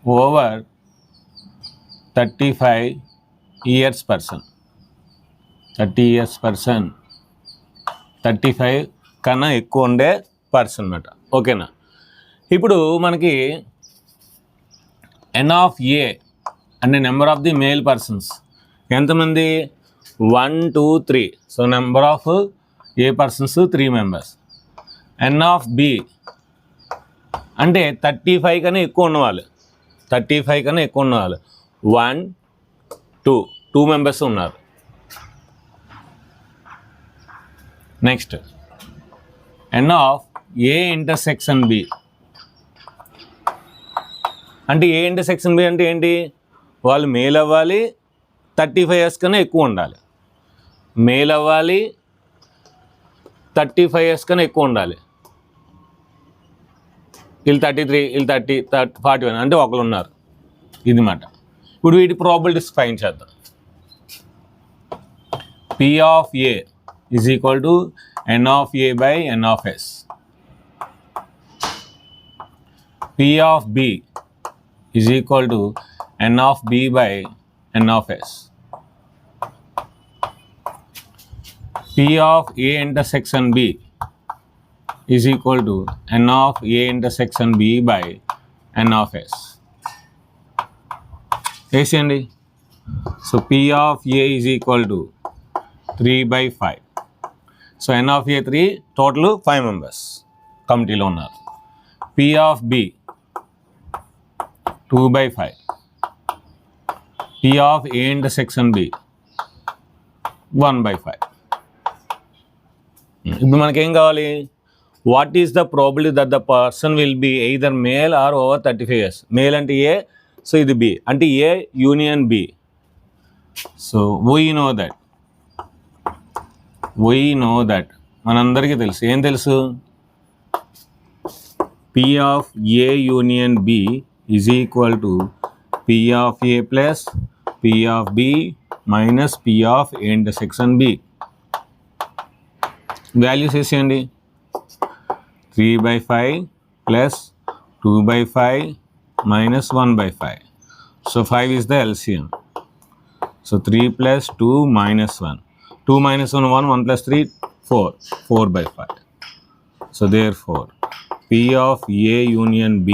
over 35 years person. 30 years person, 35 కన్నా ఎక్కువ ఉండే person అన్నమాట. ఓకేనా? ఇప్పుడు మనకి ఎన్ ఆఫ్ ఏ అంటే number of the male persons ఎంతమంది? 1 2 3. So number of A persons 3 members. N of B అంటే 35 కన్నా ఎక్కువ ఉన్నవాళ్ళు, 35 కన్నా ఎక్కువ ఉన్నవాళ్ళు 1 2 మెంబర్స్ ఉన్నారు. Next n of A intersection B అంటే ఏ ఇంటర్సెక్షన్ బి అంటే ఏంటి? వాళ్ళు మేల్ అవ్వాలి, 35 ఇయర్స్ కన్నా ఎక్కువ ఉండాలి. మేల్ అవ్వాలి, 35 ఇయర్స్ కన్నా ఎక్కువ ఉండాలి. వీళ్ళు 33, వీళ్ళు 30, 41 అంటే ఒకరు ఉన్నారు. ఇది మాట. ఇప్పుడు వీటి ప్రాబిలిటీస్ ఫైండ్ చేద్దాం. P of A is equal to n of A by n of S. P of B is equal to n of B by n of S. P of A intersection B is equal to n of a intersection b by n of s. వేసేయండి. So p of a is equal to 3 by 5. So n of a 3, total 5 members కమిటీలో ఉన్నారు. p of b 2 by 5. p of a intersection b 1 by 5. ఇప్పుడు మనకేం కావాలి? What is the probability that the person will be either male or over 35 years? Male అంటే A, so ఇది B అంటే A union B. So we know that మనందరికీ తెలుసు. ఏం తెలుసు? P of A union B is equal to P of A plus P of B minus P of A intersection B. Values వేసేయండి. 3 by 5 plus 2 by 5 minus 1 by 5. So 5 is the LCM. So 3 plus 2 minus 1. 2 minus 1, 1. 1 plus 3, 4. 4 by 5. So therefore, P of A union B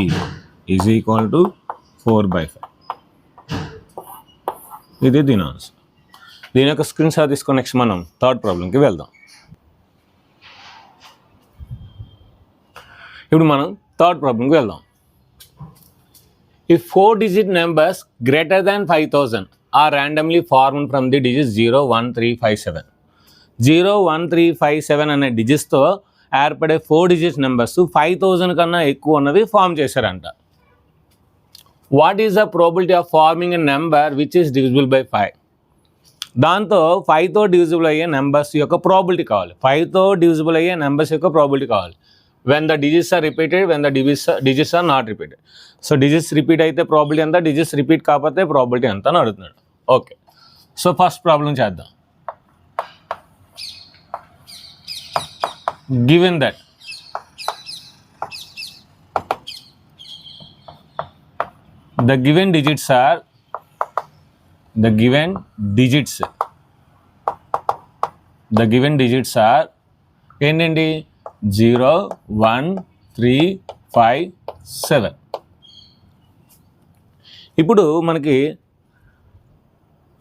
is equal to 4 by 5. ఇది దీని answer. దీని యొక్క screen shot తీసుకొని next మనం third ప్రాబ్లంకి వెళ్దాం. ఇప్పుడు మనం థర్డ్ ప్రాబ్లంకి వెళ్దాం. If 4 digit numbers greater than 5000 are randomly formed from the digits 0, 1, 3, 5, 7. 0, 1, 3, 5, 7 అనే డిజిట్స్తో ఏర్పడే 4 digit నెంబర్స్ 5000 కన్నా ఎక్కువ ఉన్నవి ఫామ్ చేశారంట. What is the probability of farming a number which is divisible by 5? దాంతో 5తో డివిజిబుల్ అయ్యే నెంబర్స్ యొక్క ప్రాబిలిటీ కావాలి. 5తో డివిజిబుల్ అయ్యే నెంబర్స్ యొక్క ప్రాబిలిటీ కావాలి. when the digits are repeated, when the digits are not repeated. So digits repeat అయితే probability ఎంత, digits repeat కాకపోతే probability ఎంత అని అడుగుతున్నాడు. ఓకే, సో ఫస్ట్ ప్రాబ్లం చేద్దాం. given that the given digits are ఏంటండి? 0, 1, 3, 5, 7. ఇప్పుడు మనకి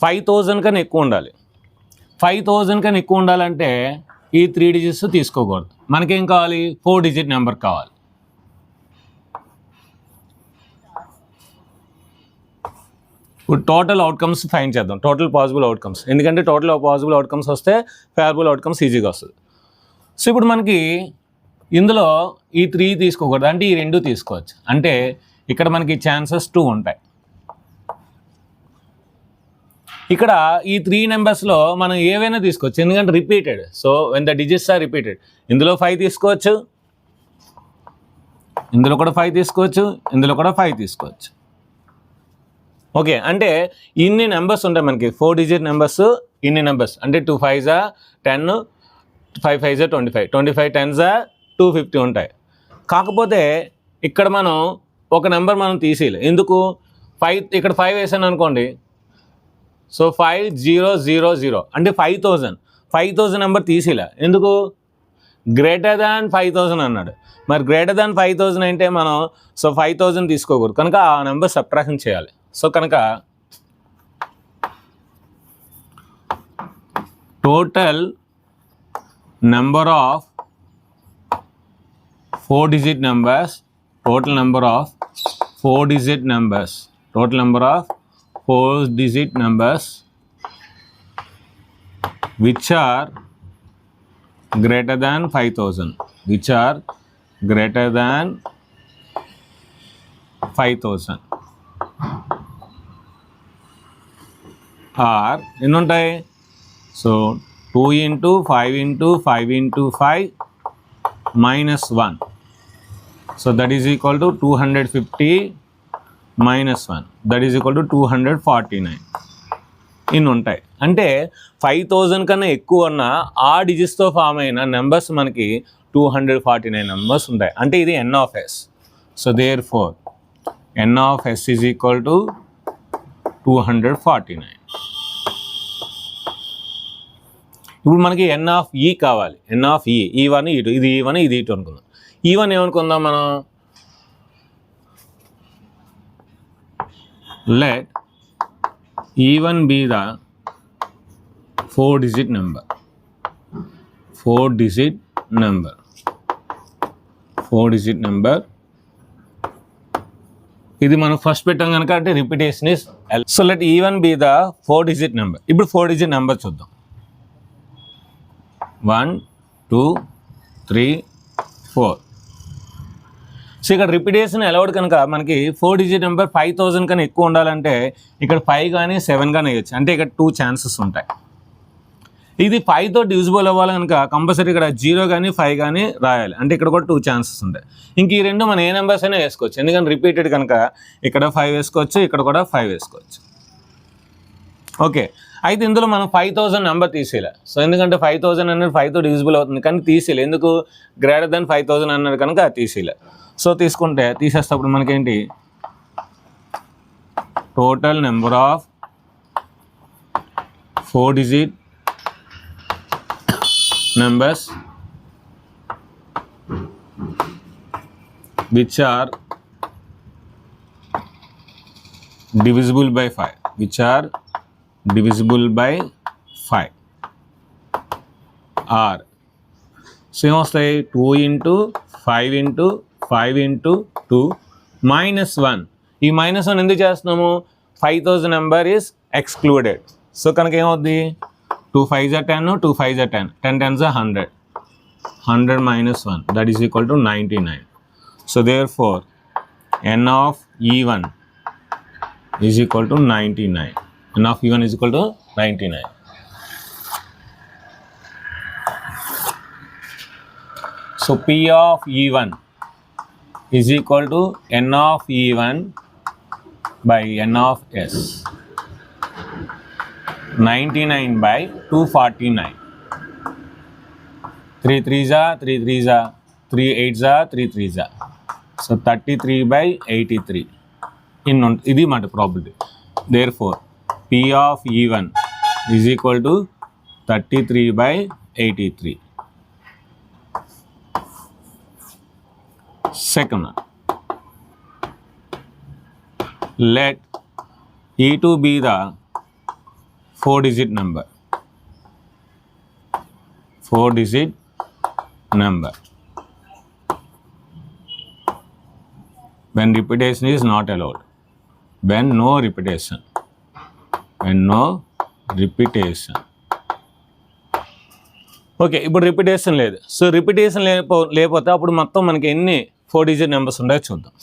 5000 కన్నా ఎక్కువ ఉండాలి. 5000 కన్నా ఎక్కువ ఉండాలంటే ఈ 3 digits తీసుకోకూడదు. మనకేం కావాలి? 4 digit నెంబర్ కావాలి. ఇప్పుడు టోటల్ అవుట్కమ్స్ ఫైండ్ చేద్దాం. టోటల్ పాసిబుల్ అవుట్కమ్స్, ఎందుకంటే టోటల్ పాసిబుల్ అవుట్కమ్స్ వస్తే ఫేవరబుల్ అవుట్కమ్స్ ఈజీగా వస్తుంది. సో ఇప్పుడు మనకి ఇందులో ఈ 3 తీసుకోకూడదు, అంటే ఈ 2 తీసుకోవచ్చు. అంటే ఇక్కడ మనకి ఛాన్సెస్ 2 ఉంటాయి. ఇక్కడ ఈ 3 నెంబర్స్లో మనం ఏవైనా తీసుకోవచ్చు, ఎందుకంటే repeated. So when the digits are repeated, ఇందులో 5 తీసుకోవచ్చు, ఇందులో కూడా 5 తీసుకోవచ్చు, ఇందులో కూడా 5 తీసుకోవచ్చు. ఓకే, అంటే ఇన్ని నెంబర్స్ ఉంటాయి మనకి, 4 డిజిట్ నెంబర్స్, ఇన్ని నెంబర్స్ అంటే 2 5s 10, 5 5s 25, 25 10s 250 ఉంటాయి. కాకపోతే ఇక్కడ మనం ఒక నెంబర్ మనం తీసేయాలి. ఎందుకు? 5 ఇక్కడ 5 వేసాను అనుకోండి, సో 5000 అంటే 5000 నెంబర్ తీసేయాలి. ఎందుకు? గ్రేటర్ దాన్ 5000 అన్నాడు. మరి గ్రేటర్ దాన్ 5000 అంటే మనం సో 5000 తీసుకోకూడదు, కనుక ఆ నెంబర్ సబ్ట్రాక్షన్ చేయాలి. సో కనుక total number of 4 digit numbers, total number of 4 digit numbers, total number of 4 digit numbers which are greater than 5000, which are greater than 5000 are ఎన్ని ఉంటాయి? So 2 into 5 into 5 into 5 minus 1, so that is equal to 250 minus 1, that is equal to 249 ఇన్ని ఉంటాయి. అంటే 5000 కన్నా ఎక్కువ ఉన్న ఆ డిజిట్స్తో form అయిన నెంబర్స్ మనకి 249 నెంబర్స్ ఉంటాయి. అంటే ఇది n of s. So therefore n of s is equal to 249. ఇప్పుడు మనకి n of e కావాలి. n of e, e1 e2, ఇది e1 ఇది e2 అనుకుందాం. e1 ఏమనుకుందాం మనం? Let e1 be the 4 digit number, 4 digit number, 4 digit number. ఇది మనం first పెట్టాం కనుక అంటే repetition is L. So let e1 be the 4 digit number. ఇప్పుడు 4 digit నెంబర్ చూద్దాం. 1 2 3 4. సో ఇక్కడ రిపిటేషన్ అలౌడ్ కనుక మనకి 4 digit నెంబర్ 5000 కన్నా ఎక్కువ ఉండాలంటే ఇక్కడ 5 కానీ 7 కానీ వేయచ్చు. అంటే ఇక్కడ 2 ఛాన్సెస్ ఉంటాయి. ఇది 5తో డివిజిబుల్ అవ్వాలి కనుక కంపల్సరీ ఇక్కడ 0 కానీ 5 కానీ రాయాలి. అంటే ఇక్కడ కూడా 2 ఛాన్సెస్ ఉంటాయి. ఇంక ఈ రెండు మనం ఏ నెంబర్స్ అయినా వేసుకోవచ్చు, ఎందుకంటే రిపీటెడ్ కనుక ఇక్కడ 5 వేసుకోవచ్చు, ఇక్కడ కూడా 5 వేసుకోవచ్చు. ఓకే, అయితే ఇందులో మనం 5000 నెంబర్ తీసేయాలి. సో ఎందుకంటే 5000 అనేది 5తో డివిజిబుల్ అవుతుంది, కానీ తీసేయాలి. ఎందుకు? గ్రేటర్ దెన్ 5000 అన్నాడు కనుక తీసేయాలి. సో తీసుకుంటే తీసేటప్పుడు మనకేంటి? Total number of 4 digit numbers which are divisible by 5, which are divisible by 5 are, so ఏమొస్తాయి? 2 into 5 into 5 into 2 minus 1. ఈ మైనస్ 1 ఎందుకు చేస్తున్నాము? 5000 నెంబర్ ఈస్ ఎక్స్క్లూడెడ్. సో కనుక ఏమవుద్ది? 2 5s 10, 2 5s 10, 10 10s 100, 100 minus 1, that is equal to 99. So therefore n of e1 is equal to 99. n of e1 is equal to 99. So p of e1 is equal to n of e1 by n of s. 99 by 249. 3 3s 3 3s 3 8s 3 3s. So 33 by 83. ఇది మాట probability. Therefore p of e1 is equal to 33 by 83. Second one, let e2 be the 4 digit number, 4 digit number when repetition is not allowed, when no repetition, when no repetition. Okay, ఇప్పుడు repetition లేదు. So repetition లేకపోతే అప్పుడు మొత్తం మనకి ఎన్ని 4 digit numbers ఉన్నాయో చూద్దాం.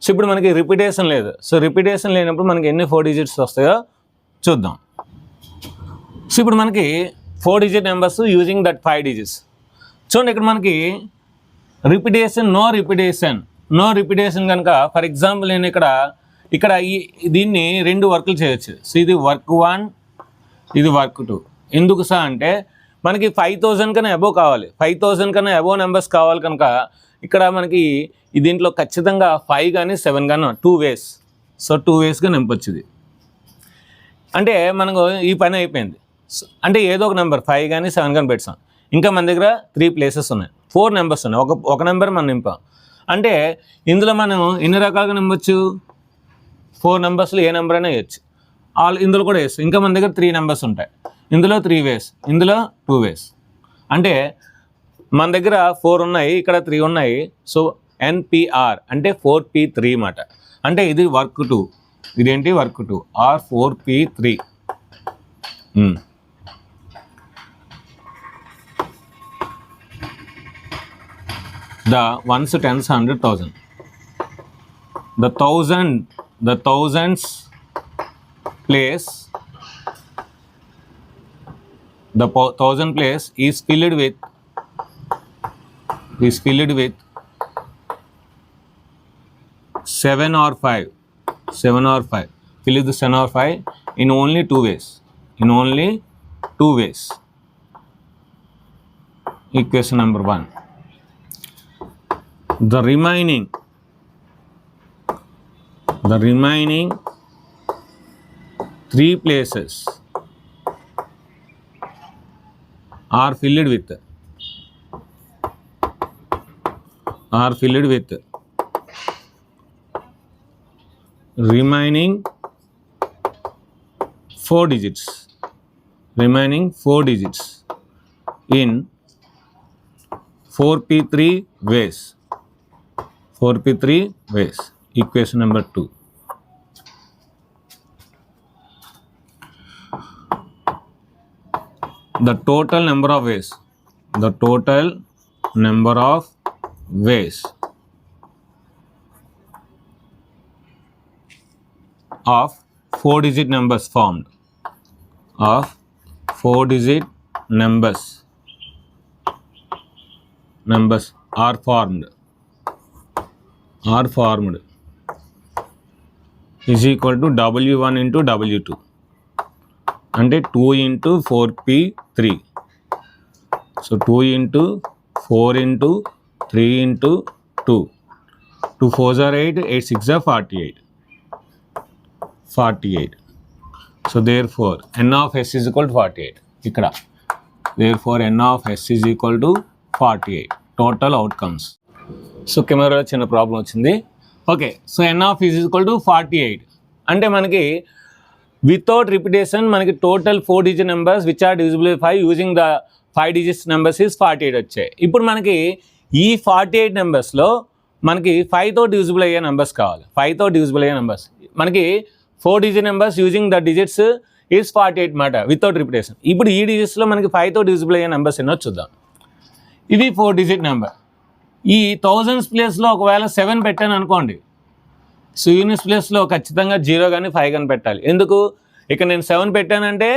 So ఇప్పుడు మనకి రిపిటేషన్ లేదు. సో రిపిటేషన్ లేనప్పుడు మనకి ఎన్ని 4 digits వస్తాయో చూద్దాం. సో ఇప్పుడు మనకి 4 digit numbers using that 5 digits. చూడండి ఇక్కడ మనకి రిపిటేషన్ నో రిపిటేషన్ కనుక ఫర్ ఎగ్జాంపుల్ నేను ఇక్కడ దీన్ని 2 వర్కులు చేయొచ్చు. సో ఇది వర్క్ 1, ఇది వర్క్ 2. ఎందుకు సార్ అంటే మనకి 5000 కన్నా అబోవ్ కావాలి, 5000 కన్నా అబోవ్ నెంబర్స్ కావాలి కనుక ఇక్కడ మనకి దీంట్లో ఖచ్చితంగా 5 కానీ 7 కానీ 2 ways. సో 2 waysగా నింపొచ్చు ఇది. అంటే మనకు ఈ పని అయిపోయింది. అంటే ఏదో ఒక నెంబర్ 5 కానీ 7 కానీ పెట్టాం. ఇంకా మన దగ్గర 3 places ఉన్నాయి, 4 నెంబర్స్ ఉన్నాయి, ఒక నెంబర్ మనం నింపాం. అంటే ఇందులో మనం ఎన్ని రకాలుగా నింపొచ్చు? 4 నెంబర్స్లో ఏ నెంబర్ అయినా వేయచ్చు. ఇందులో కూడా వేస్తాం. ఇంకా మన దగ్గర 3 నెంబర్స్ ఉంటాయి. ఇందులో 3 ways, ఇందులో 2 ways. అంటే మన దగ్గర 4 ఉన్నాయి, ఇక్కడ 3 ఉన్నాయి. సో NPR అంటే 4P3 మాట. అంటే ఇది వర్క్ 2, ఇదేంటి work 2 or 4P3. The ones, tens, 100,000. The thousands place, the 1000 place is filled with 7 or 5. Fill with 7 or 5 in only 2 ways. Equation number 1. The remaining 3 places are filled with remaining 4 digits in 4P3 ways. Equation number 2. The total number of ways of 4-digit numbers formed. Numbers are formed is equal to W1 into W2. అంటే 2 into 4P3. So 2 into 4 into 3 into 2. 2 4s are 8, 8 6s are 48. So therefore n of s is equal to 48. ఇక్కడ therefore n of s is equal to 48. Total outcomes. So కెమెరాలో చిన్న problem వచ్చింది. Okay, so n of is equal to 48 అంటే మనకి without repetition మనకి total 4-digit numbers which are divisible by 5 using the 5 digits numbers is 48 వచ్చాయి. ఇప్పుడు మనకి ఈ 48 నెంబర్స్లో మనకి 5తో డివిజిబుల్ అయ్యే నెంబర్స్ కావాలి. మనకి 4-digit numbers using the digits is 48 మాట వితౌట్ రిపిటేషన్. ఇప్పుడు ఈ డిజిట్స్లో మనకి 5తో డివిజిబుల్ అయ్యే నెంబర్స్ ఎన్నో చూద్దాం. ఇది 4-digit నెంబర్. ఈ థౌజండ్స్ ప్లేస్లో ఒకవేళ 7 పెట్టాను అనుకోండి, సో యూనిట్స్ ప్లేస్లో ఖచ్చితంగా 0 కానీ 5 కానీ పెట్టాలి. ఎందుకు? ఇక నేను 7 పెట్టానంటే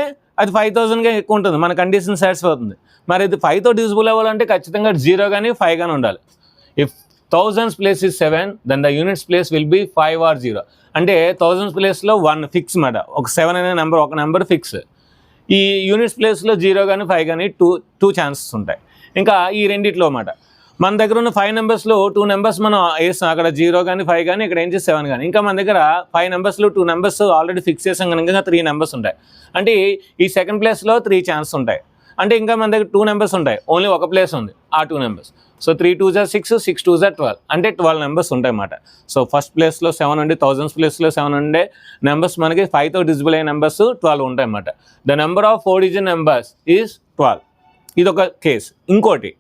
అది 5000గా ఎక్కువ ఉంటుంది, మన కండిషన్ సాటిస్ఫై అవుతుంది. మరి ఇది 5తో డివిజిబుల్ అవ్వాలంటే ఖచ్చితంగా 0 కానీ 5 కానీ ఉండాలి. If thousands place is 7 then the units place will be 5 or 0. అంటే థౌజండ్స్ ప్లేస్లో 1 ఫిక్స్ మాట, ఒక 7 అనే నెంబర్ ఒక నెంబర్ ఫిక్స్. ఈ యూనిట్స్ ప్లేస్లో 0 కానీ 5 కానీ టూ ఛాన్సెస్ ఉంటాయి. ఇంకా ఈ రెండిట్లో మాట మన దగ్గర ఉన్న 5 నెంబర్స్లో 2 నెంబర్స్ మనం వేస్తాం, అక్కడ 0 కానీ 5 కానీ, ఇక్కడ ఏం చేసి 7 కానీ. ఇంకా మన దగ్గర 5 నెంబర్స్లో 2 నెంబర్స్ ఆల్రెడీ ఫిక్స్ చేసాం కనుక 3 నెంబర్స్ ఉంటాయి. అంటే ఈ సెకండ్ ప్లేస్లో 3 ఛాన్సెస్ ఉంటాయి. అంటే ఇంకా మన దగ్గర 2 నెంబర్స్ ఉంటాయి, ఓన్లీ ఒక ప్లేస్ ఉంది ఆ 2 numbers. So 3 2s are 6, 6 2s are 12, అంటే 12 నెంబర్స్ ఉంటాయి అన్నమాట. సో ఫస్ట్ ప్లేస్లో 7 ఉండి థౌజండ్స్ ప్లేస్లో 7 ఉండే నెంబర్స్ మనకి 5తో డివిజిబుల్ అయ్యే నెంబర్స్ 12 ఉంటాయి అన్నమాట. The number of 4-digit numbers is 12. ఇదొక కేసు. ఇంకోటి,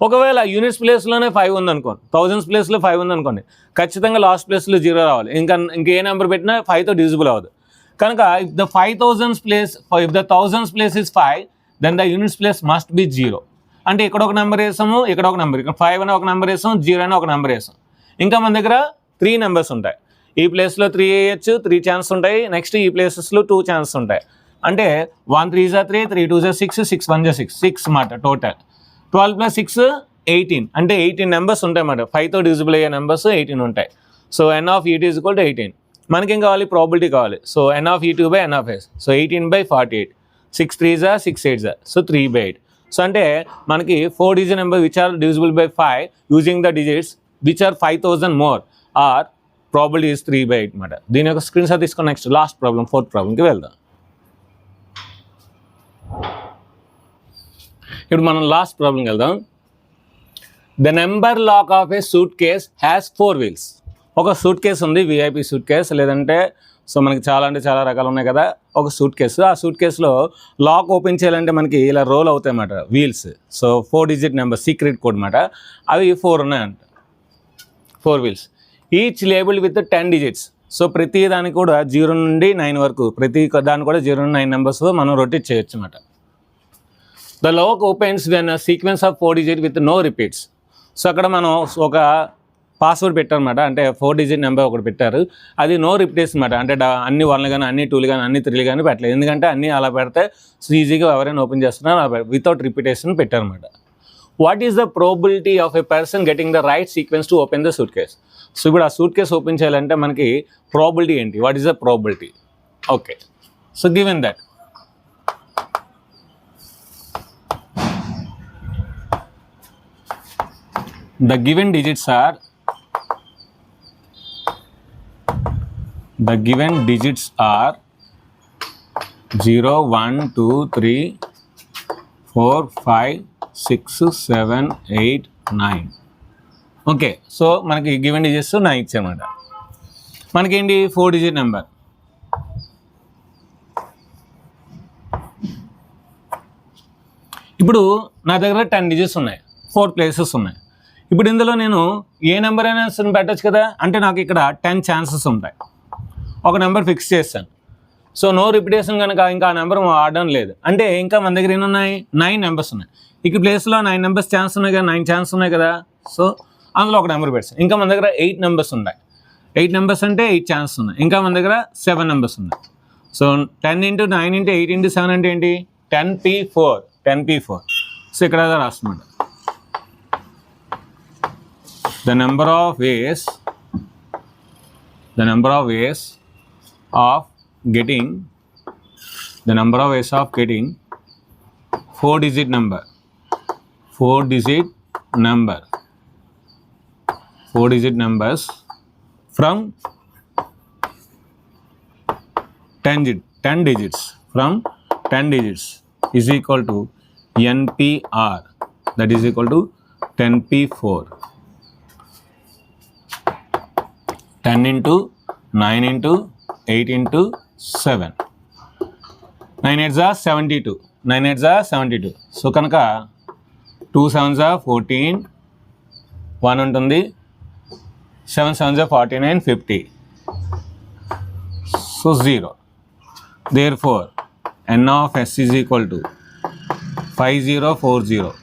ఒకవేళ యూనిట్స్ ప్లేస్లోనే 5 ఉందనుకోండి, థౌజండ్స్ ప్లేస్లో 5 ఉందనుకోండి, ఖచ్చితంగా లాస్ట్ ప్లేస్లో 0 రావాలి. ఇంకే నెంబర్ పెట్టినా 5తో డివిజిబుల్ అవ్వదు. కనుక if the 1000s place is 5 then the units place must be 0. అంటే ఇక్కడ ఒక నెంబర్ వేసాము, ఇక్కడ ఒక నెంబర్, ఇక్కడ 5 అని ఒక నెంబర్ వేసాం, 0 అని ఒక నెంబర్ వేసాం. ఇంకా మన దగ్గర 3 నెంబర్స్ ఉంటాయి. ఈ ప్లేస్లో 3 వేయచ్చు, 3 ఛాన్స్ ఉంటాయి. నెక్స్ట్ ఈ ప్లేసెస్లో 2 ఛాన్స్ ఉంటాయి. అంటే 1 3s are 3, 3 2s are 6, 6 1s are 6 మాట టోటల్. 12 + 6 18 అంటే 18 నెంబర్స్ ఉంటాయి అన్నమాట. 5తో డివిజిబుల్ అయ్యే నెంబర్స్ 18 ఉంటాయి. So n of et = 18. మనకేం కావాలి? ప్రాబిలిటీ కావాలి. So n of e2 / n of s. So 18/48. 6 3s are 6 8s are. So 3/8. So అంటే మనకి 4 digit number which are divisible by 5 using the digits which are 5000 more are probability is 3/8 అన్నమాట. దీని యొక్క screen shot తీసుకొని next last problem 4th ప్రాబ్లంకి వెళ్దాం. ఇప్పుడు మనం లాస్ట్ ప్రాబ్లంకి వెళ్దాం. The number lock of a suitcase has 4 wheels. ఒక సూట్ కేస్ ఉంది, విఐపి సూట్ కేస్, లేదంటే సో మనకి చాలా అంటే చాలా రకాలు ఉన్నాయి కదా. ఒక సూట్ కేసు, ఆ సూట్ కేసులో లాక్ ఓపెన్ చేయాలంటే మనకి ఇలా రోల్ అవుతాయి అన్నమాట wheels. So 4 digit number secret code అన్నమాట. అవి 4 ఉన్నాయంట, 4 wheels. Each labelled with 10 digits. సో ప్రతి దానికి కూడా 0 నుండి 9 వరకు, ప్రతి దానికి కూడా 0 నుండి 9 నెంబర్స్ మనం రొటేట్ చేయొచ్చు అన్నమాట. The lock opens when sequence of 4 digits with no repeats. So అక్కడ మనం ఒక పాస్వర్డ్ పెట్టారనమాట, అంటే 4 digit నెంబర్ ఒకటి పెట్టారు, అది నో రిపీటేషన్ అనమాట. అంటే అన్ని 1లు కానీ అన్ని 2లు కానీ అన్ని 3లు కానీ పెట్టలేదు, ఎందుకంటే అన్నీ అలా పెడితే ఈజీగా ఎవరైనా ఓపెన్ చేస్తున్నారు, వితౌట్ రిపీటేషన్ పెట్టారనమాట. What is the probability of a person getting the right sequence to open the suit case? So ఇప్పుడు ఆ సూట్ కేస్ ఓపెన్ చేయాలంటే మనకి ప్రాబిలిటీ ఏంటి? What is the probability? Okay, so given that the given digits are 0 1 2 3 4 5 6 7 8 9. Okay, so మనకి given digits 9 ఇచ్చామన్నమాట. మనకేంటి? 4 digit number. ఇప్పుడు నా దగ్గర 10 digits ఉన్నాయి, 4 places ఉన్నాయి. ఇప్పుడు ఇందులో నేను ఏ నెంబర్ అయినా పెట్టచ్చు కదా, అంటే నాకు ఇక్కడ 10 chances ఉంటాయి. ఒక నెంబర్ ఫిక్స్ చేస్తాను. సో నో రిపిటేషన్ కనుక ఇంకా ఆ నెంబర్ ఆడడం లేదు అంటే ఇంకా మన దగ్గర ఎన్ని ఉన్నాయి? 9 నెంబర్స్ ఉన్నాయి. ఇక ప్లేస్లో 9 నెంబర్స్ ఛాన్స్ ఉన్నాయి కదా, 9 ఛాన్స్ ఉన్నాయి కదా. సో అందులో ఒక నెంబర్ పెడతాను. ఇంకా మన దగ్గర 8 నెంబర్స్ ఉన్నాయి. 8 నెంబర్స్ అంటే 8 ఛాన్స్ ఉన్నాయి. ఇంకా మన దగ్గర 7 నెంబర్స్ ఉన్నాయి. సో 10 × 9 × 8 × 7 అంటే ఏంటి? 10p4. 10p4. సో ఇక్కడ రాస్తున్నమాట. The number of ways of getting 4 digit number 4 digit numbers from 10 digits from 10 digits is equal to NPR, that is equal to 10p4. 10 × 9 × 8 × 7. 9 8s are 72. 9 8s are 72. So కనుక 2 7s are 14, 1 ఉంటుంది, 7 7s are 49, 50. So 0. Therefore, n of s is equal to 5040.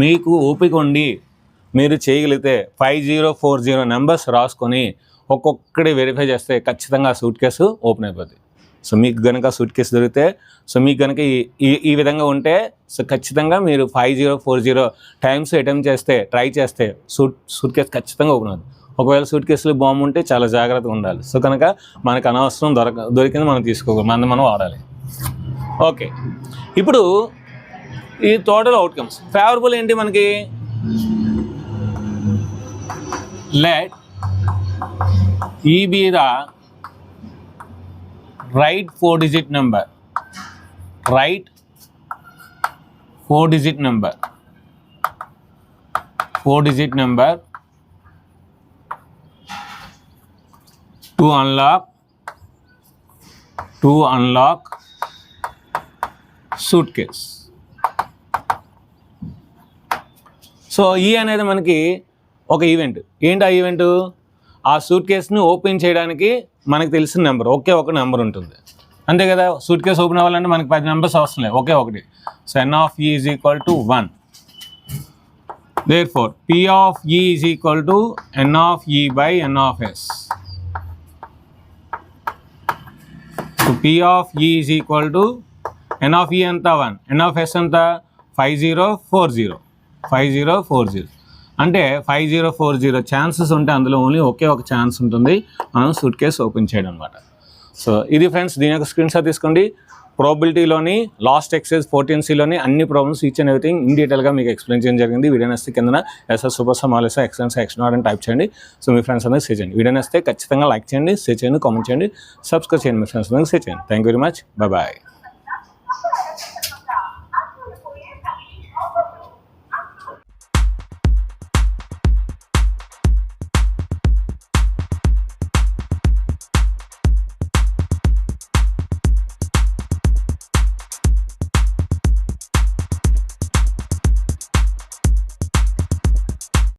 మీకు ఓపిక ఉండి మీరు చేయగలిగితే 5040 numbers రాసుకొని ఒక్కొక్కటి verify చేస్తే ఖచ్చితంగా సూట్ కేసు ఓపెన్ అయిపోద్ది. సో మీకు కనుక సూట్ కేసు దొరికితే, సో మీకు కనుక ఈ విధంగా ఉంటే, సో ఖచ్చితంగా మీరు 5040 టైమ్స్ అటెంప్ట్ చేస్తే, ట్రై చేస్తే సూట్ కేసు ఖచ్చితంగా ఓపెన్ అవుతుంది. ఒకవేళ సూట్ కేసులో బాంబు ఉంటే చాలా జాగ్రత్తగా ఉండాలి. సో కనుక మనకు అనవసరం దొరికింది మనం తీసుకోకూడదు, మనం వాడాలి. ఓకే, ఇప్పుడు ఈ టోటల్ అవుట్కమ్స్ ఫేవరబుల్ ఏంటి మనకి? let E be the right 4 digit number. Right 4 digit number. 4 digit number to unlock suitcase. So ఈ అనేది మనకి ఒక ఈవెంట్. ఏంటి ఆ ఈవెంట్? ఆ సూట్ కేస్ని ఓపెన్ చేయడానికి మనకు తెలిసిన నెంబర్ ఒకే ఒక నెంబర్ ఉంటుంది, అంతే కదా. సూట్ కేస్ ఓపెన్ అవ్వాలంటే మనకి 10 నెంబర్స్ అవసరం లేదు, ఒకే ఒకటి. So n of e is equal to 1. Therefore, p of e is equal to n of e by n of s. So p of e is equal to n of e ఎంత 1, n of s ఎంత 5040. 5040 అంటే 5040 chances ఉంటే అందులో only ఒకే ఒక chance ఉంటుంది మనం suit case open చేయడం అనమాట. సో ఇది ఫ్రెండ్స్, దీని యొక్క స్క్రీన్ షాట్ తీసుకోండి. ప్రాబిలిటీలోని లాస్ట్ ఎక్సైజ్ 14Cలోని అన్ని problems each and everything in డీటెయిల్గా మీకు ఎక్స్ప్లెయిన్ చేయడం జరిగింది. వీడియో నచ్చితే కింద ఎస్ఎస్ సూపర్ సమాలేసా ఎక్సలెన్స్ ఎక్స్ట్రాఆర్డినరీ అని టైప్ చేయండి. సో మీ ఫ్రెండ్స్ అందరికి షేర్ చేయండి. వీడియో నచ్చితే ఖచ్చితంగా లైక్ చేయండి, షేర్ చేయండి, కామెంట్ చేయండి, సబ్స్క్రైబ్ చేయండి. మీ ఫ్రెండ్స్ అందరికి షేర్ చేయండి. Thank you very much. Bye.